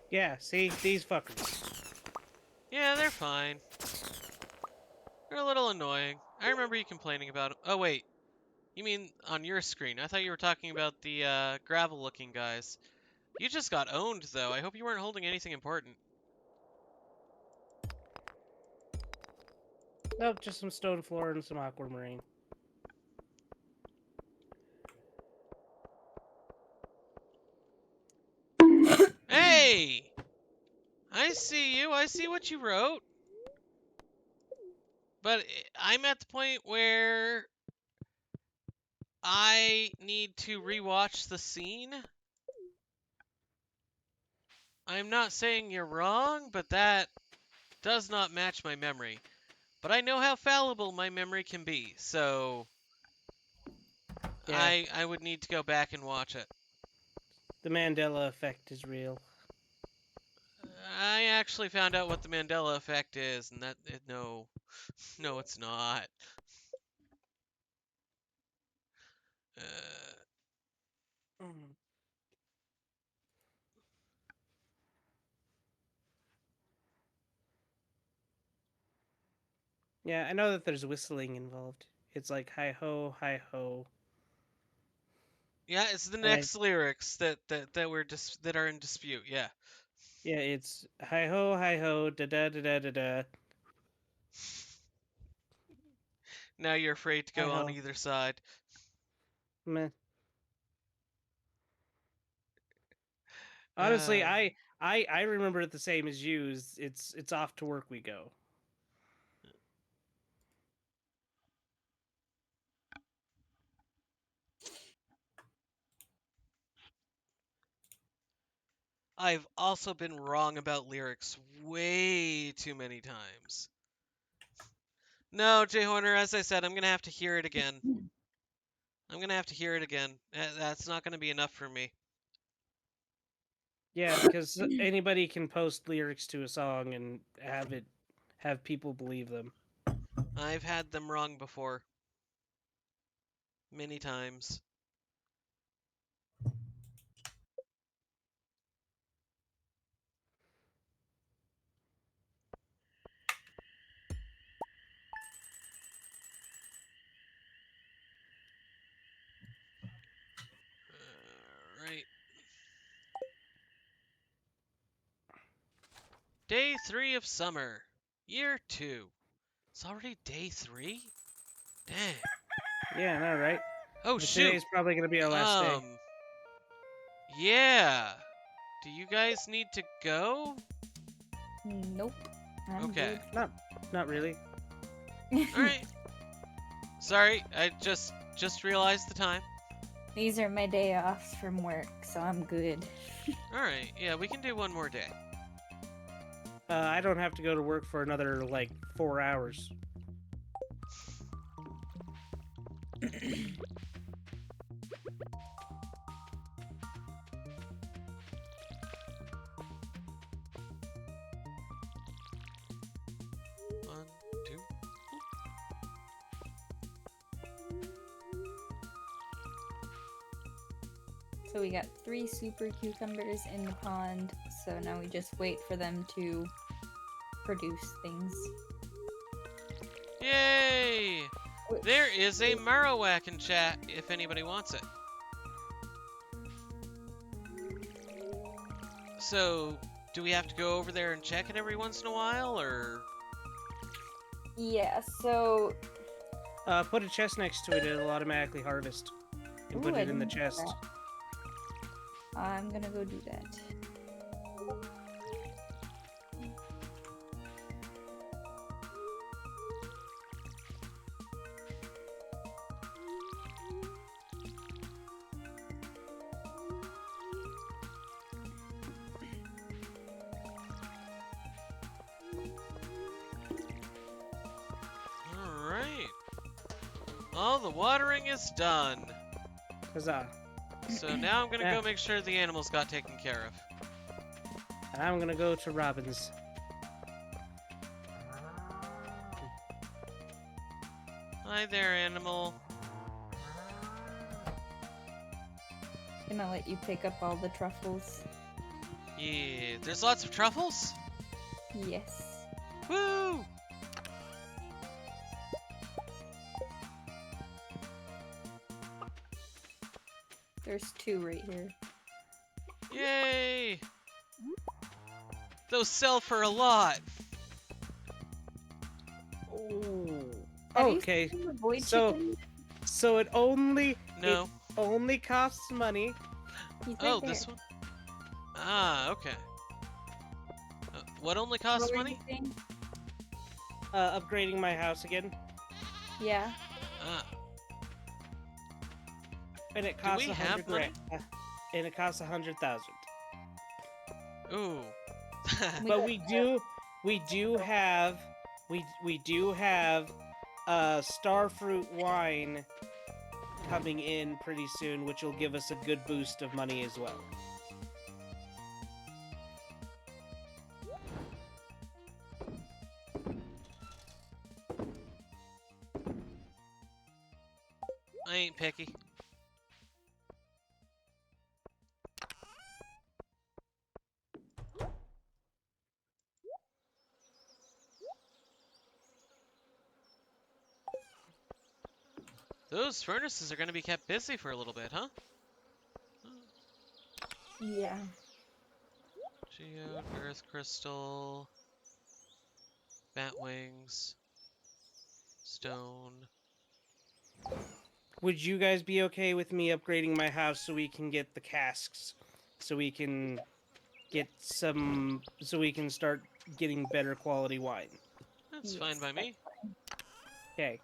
Yeah, see? These fuckers. Yeah, they're fine. They're a little annoying. I remember you complaining about them. Oh, wait. You mean on your screen? I thought you were talking about the gravel-looking guys. You just got owned, though. I hope you weren't holding anything important. Nope, just some stone floor and some aquamarine. Hey! I see you. I see what you wrote. But I'm at the point where I need to rewatch the scene. I'm not saying you're wrong, but that does not match my memory. But I know how fallible my memory can be, so Yeah. I would need to go back and watch it. The Mandela effect is real. I actually found out what the Mandela effect is, and no, no, it's not. Uh, Yeah, I know that there's whistling involved. It's like hi ho, hi ho. yeah, it's the I- next lyrics that are in dispute. Yeah. Yeah, it's hi ho, da da da da da da. Now you're afraid to Hi go on ho. either side. Meh. Honestly, Uh, I remember it the same as you. It's off to work we go. I've also been wrong about lyrics way too many times. No, Jay Horner, as I said, I'm gonna have to hear it again. I'm gonna have to hear it again. That's not gonna be enough for me. Yeah, because anybody can post lyrics to a song and have people believe them. I've had them wrong before. Many times. Right. Day 3 of summer. Year 2. It's already day 3? Dang. Yeah, no, right? Oh, But shoot. today's probably gonna be our last day. Yeah. Do you guys need to go? Nope. I'm Okay. Not really. good. Alright. Sorry, I just realized the time. These are my day offs from work, so I'm good. Alright, yeah, we can do one more day. I don't have to go to work for another like 4 hours. One, two. So we got 3 super cucumbers in the pond, so now we just wait for them to produce things. Yay! There is a Marowak in chat if anybody wants it. So, do we have to go over there and check it every once in a while, or? Yeah, so... Put a chest next to it, it'll automatically harvest. And put Ooh, I it in the didn't know chest. that. I'm gonna go do that. Alright. All the watering is done. Huzzah. So now I'm gonna Yeah. go make sure the animals got taken care of. I'm gonna go to Robin's. Hi there, animal. Gonna let you pick up all the truffles. Yeah, there's lots of truffles? Yes. Woo! There's 2 right here. Yay! Those sell for a lot. Oh. Have you Okay. seen the void So, chicken? so it only No. costs money. He's right Oh, there. this one? Ah, okay. What only costs What were you money? saying? Upgrading my house again, Yeah. Ah, and it Do costs we have 100 grand. And it costs 100,000. ooh. But we do have starfruit wine coming in pretty soon, which will give us a good boost of money as well. I ain't picky. Those furnaces are going to be kept busy for a little bit, huh? Yeah. Geode, earth crystal, bat wings, stone. Would you guys be okay with me upgrading my house so we can get the casks, so we can start getting better quality wine? That's Yes, fine by me. Okay.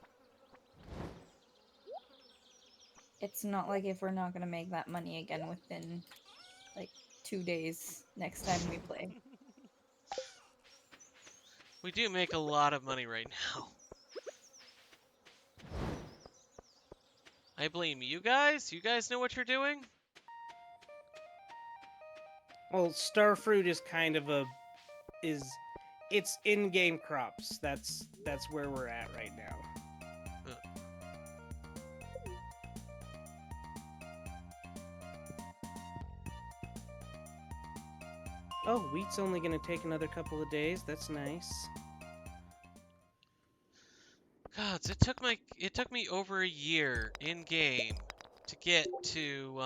It's not like if we're not gonna make that money again within like 2 days next time we play. We do make a lot of money right now. I blame you guys. You guys know what you're doing? Well, starfruit is kind of it's in-game crops. That's where we're at right now. Oh, wheat's only gonna take another couple of days. That's nice. God, it took me over a year in game to get to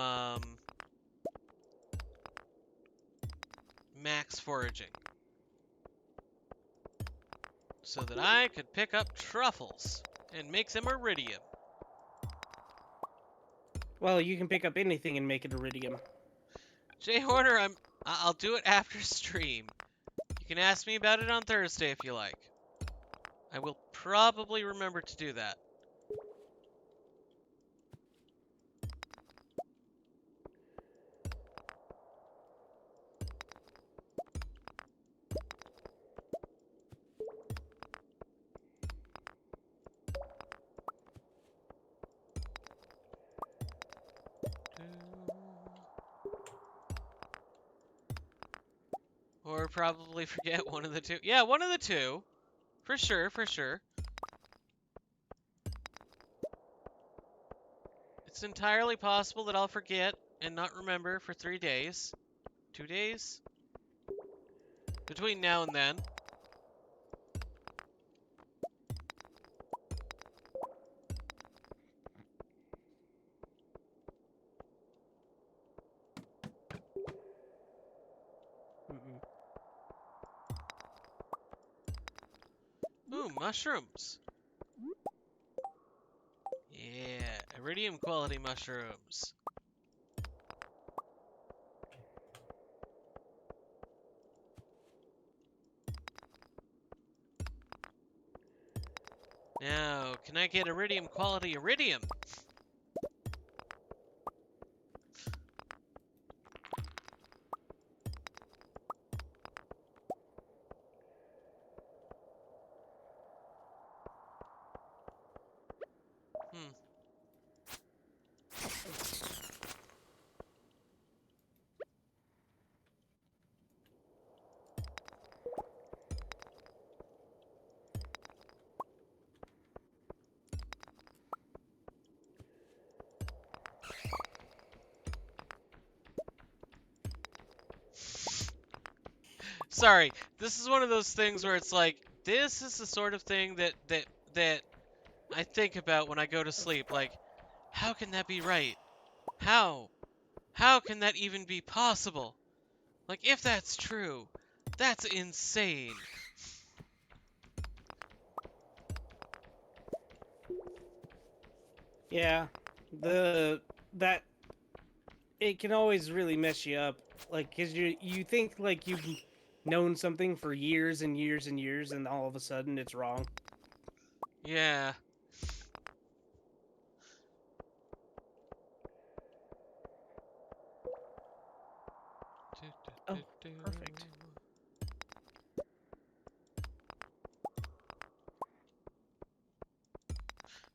max foraging, so that I could pick up truffles and make them iridium. Well, you can pick up anything and make it iridium. Jay Horner, I'll do it after stream. You can ask me about it on Thursday if you like. I will probably remember to do that. Or probably forget one of the two. Yeah, one of the two. For sure, for sure. It's entirely possible that I'll forget and not remember for 3 days. 2 days? Between now and then. Mm-mm. Ooh, mushrooms. Yeah, iridium quality mushrooms. Now, can I get iridium quality iridium? Hmm. Sorry, this is one of those things where it's like, this is the sort of thing that I think about when I go to sleep. Like, how can that be right? How? How can that even be possible? Like, if that's true, that's insane. Yeah, that it can always really mess you up. Like, cause you think like you've known something for years and years and years, and all of a sudden it's wrong. Yeah. Oh, perfect.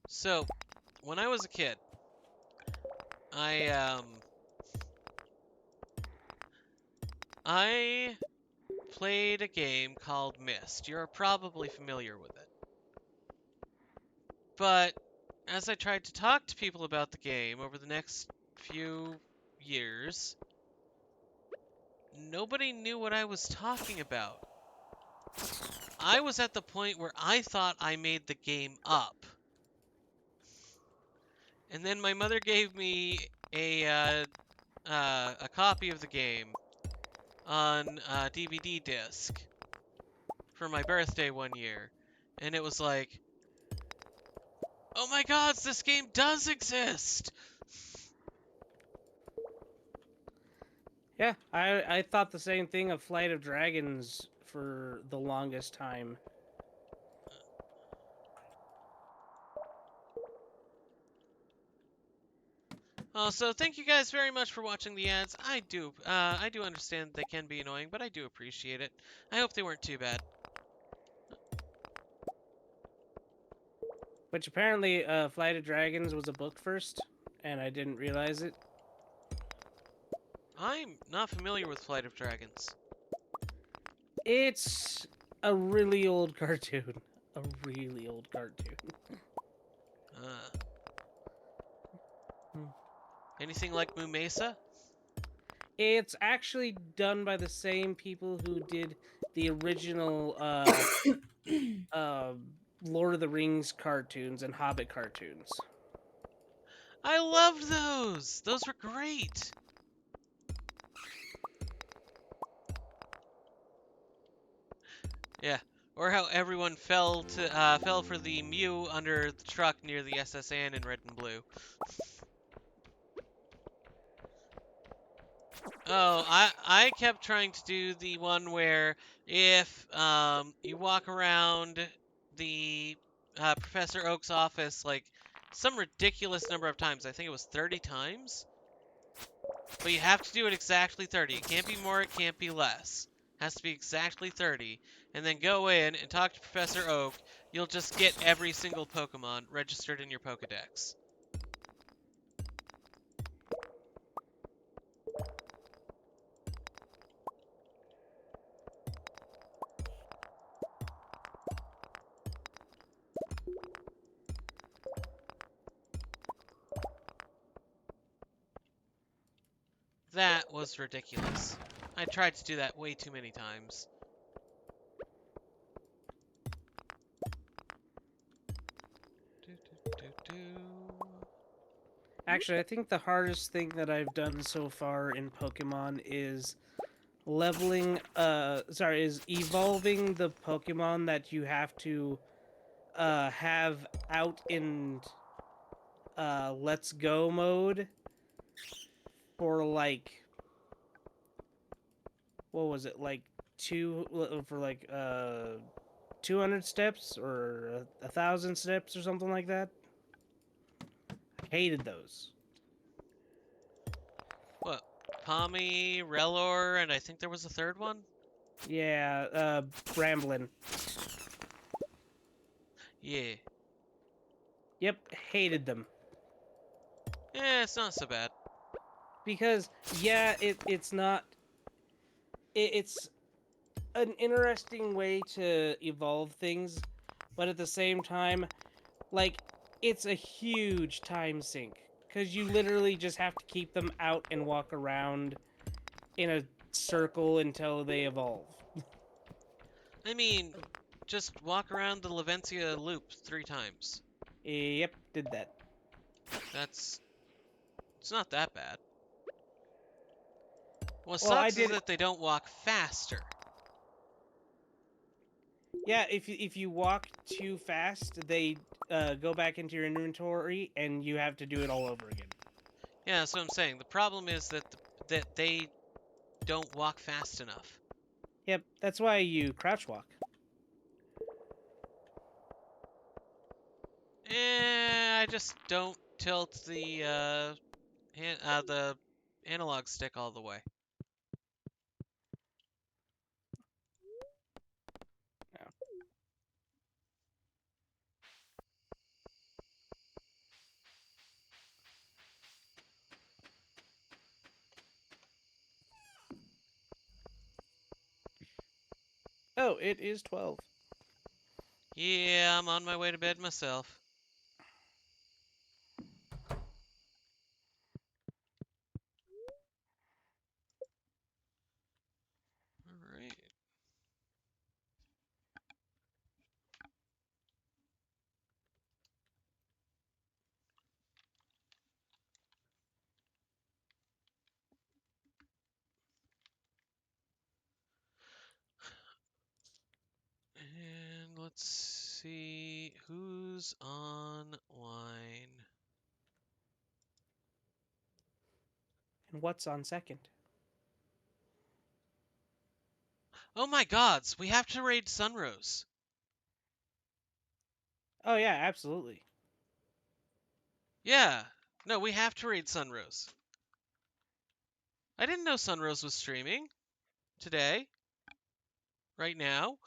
So, when I was a kid, I played a game called Myst. You're probably familiar with it. But as I tried to talk to people about the game over the next few years, nobody knew what I was talking about. I was at the point where I thought I made the game up. And then my mother gave me a copy of the game on a DVD disc for my birthday one year. And it was like, oh my god, this game does exist! Yeah, I thought the same thing of Flight of Dragons for the longest time. So thank you guys very much for watching the ads. I do understand they can be annoying, but I do appreciate it. I hope they weren't too bad. Which apparently, Flight of Dragons was a book first, and I didn't realize it. I'm not familiar with Flight of Dragons. It's a really old cartoon. A really old cartoon. Hmm. Anything like Moo Mesa? It's actually done by the same people who did the original Lord of the Rings cartoons and Hobbit cartoons. I loved those! Those were great! Yeah, or how everyone fell for the Mew under the truck near the SS Anne in Red and Blue. Oh, I kept trying to do the one where if you walk around the Professor Oak's office like some ridiculous number of times, I think it was 30 times, but you have to do it exactly 30. It can't be more, it can't be less. It has to be exactly 30, and then go in and talk to Professor Oak. You'll just get every single Pokemon registered in your Pokedex. That was ridiculous. I tried to do that way too many times. Actually, I think the hardest thing that I've done so far in Pokemon is is evolving the Pokemon that you have to have out in Let's Go mode for like, what was it, like 200 steps or 1,000 steps or something like that. I hated those. What? Pami, Relor, and I think there was a third one? Yeah, Bramblin. Yeah. Yep, hated them. Eh, it's not so bad. Because, yeah, it's not... It's an interesting way to evolve things, but at the same time, like, it's a huge time sink. Because you literally just have to keep them out and walk around in a circle until they evolve. I mean, just walk around the Lavencia loop 3 times. Yep, did that. It's not that bad. What Well, I sucks is did. that they don't walk faster. Yeah, if you walk too fast, they go back into your inventory, and you have to do it all over again. Yeah, that's what I'm saying. The problem is that that they don't walk fast enough. Yep, that's why you crouch walk. I just don't tilt the the analog stick all the way. Oh, it is 12. Yeah, I'm on my way to bed myself. All right. And let's see who's online. And what's on second? Oh my gods, we have to raid Sunrose. Oh yeah, absolutely. Yeah. No, we have to raid Sunrose. I didn't know Sunrose was streaming today. Right now.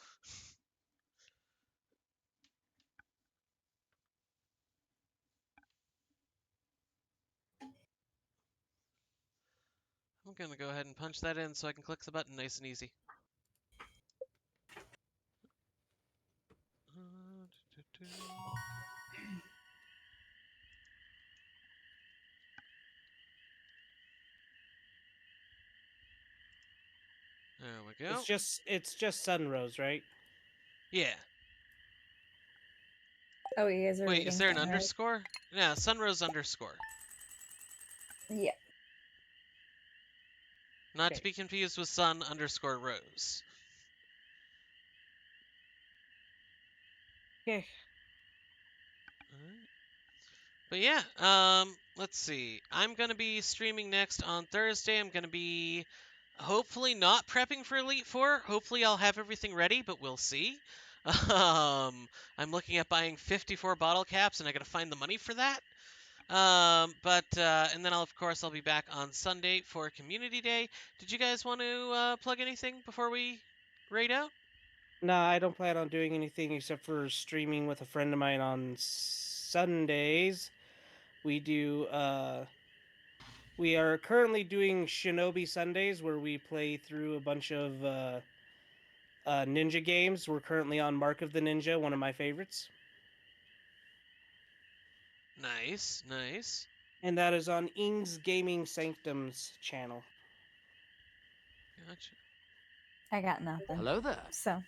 I'm gonna go ahead and punch that in so I can click the button nice and easy. There we go. It's just Sunrose, right? Yeah. Oh, you guys are Wait, is reading there an Sunrise? underscore? Yeah, Sunrose underscore. Yeah. Not to Okay. be confused with Sun underscore Rose. Okay. Alright. But yeah, let's see. I'm gonna be streaming next on Thursday. I'm gonna be hopefully not prepping for Elite Four. Hopefully I'll have everything ready, but we'll see. I'm looking at buying 54 bottle caps, and I gotta find the money for that. And then of course I'll be back on Sunday for Community Day. Did you guys want to plug anything before we raid out? No, I don't plan on doing anything except for streaming with a friend of mine on Sundays. We do we are currently doing Shinobi Sundays where we play through a bunch of ninja games. We're currently on Mark of the Ninja, one of my favorites. Nice, nice. And that is on Ing's Gaming Sanctum's channel. Gotcha. I got nothing. Hello there. So.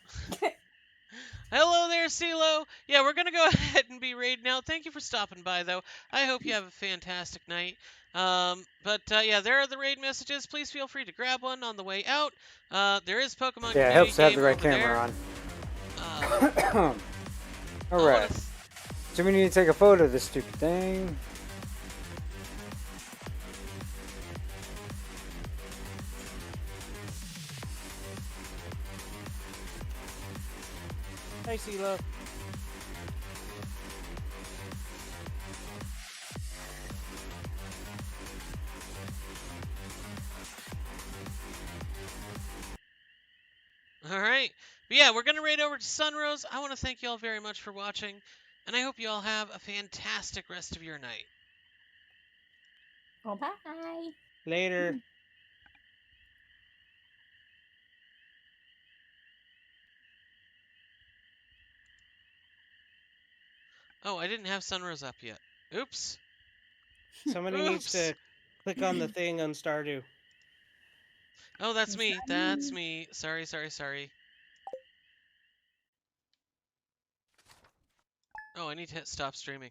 Hello there, CeeLo. Yeah, we're gonna go ahead and be raiding out. Thank you for stopping by, though. I hope you have a fantastic night. Yeah, there are the raid messages. Please feel free to grab one on the way out. There is Pokemon Yeah, it Community helps to have Game the right over there. camera Uh, on. Alright. So we need to take a photo of this stupid thing. Hi, CeeLo. All right. But yeah, we're going to raid over to Sunrose. I want to thank you all very much for watching, and I hope you all have a fantastic rest of your night. Well, bye. Later. Oh, I didn't have Sunrose up yet. Oops. Somebody needs to click on the thing on Stardew. Oh, that's Is me. that That's me? me. Sorry. Oh, I need to hit stop streaming.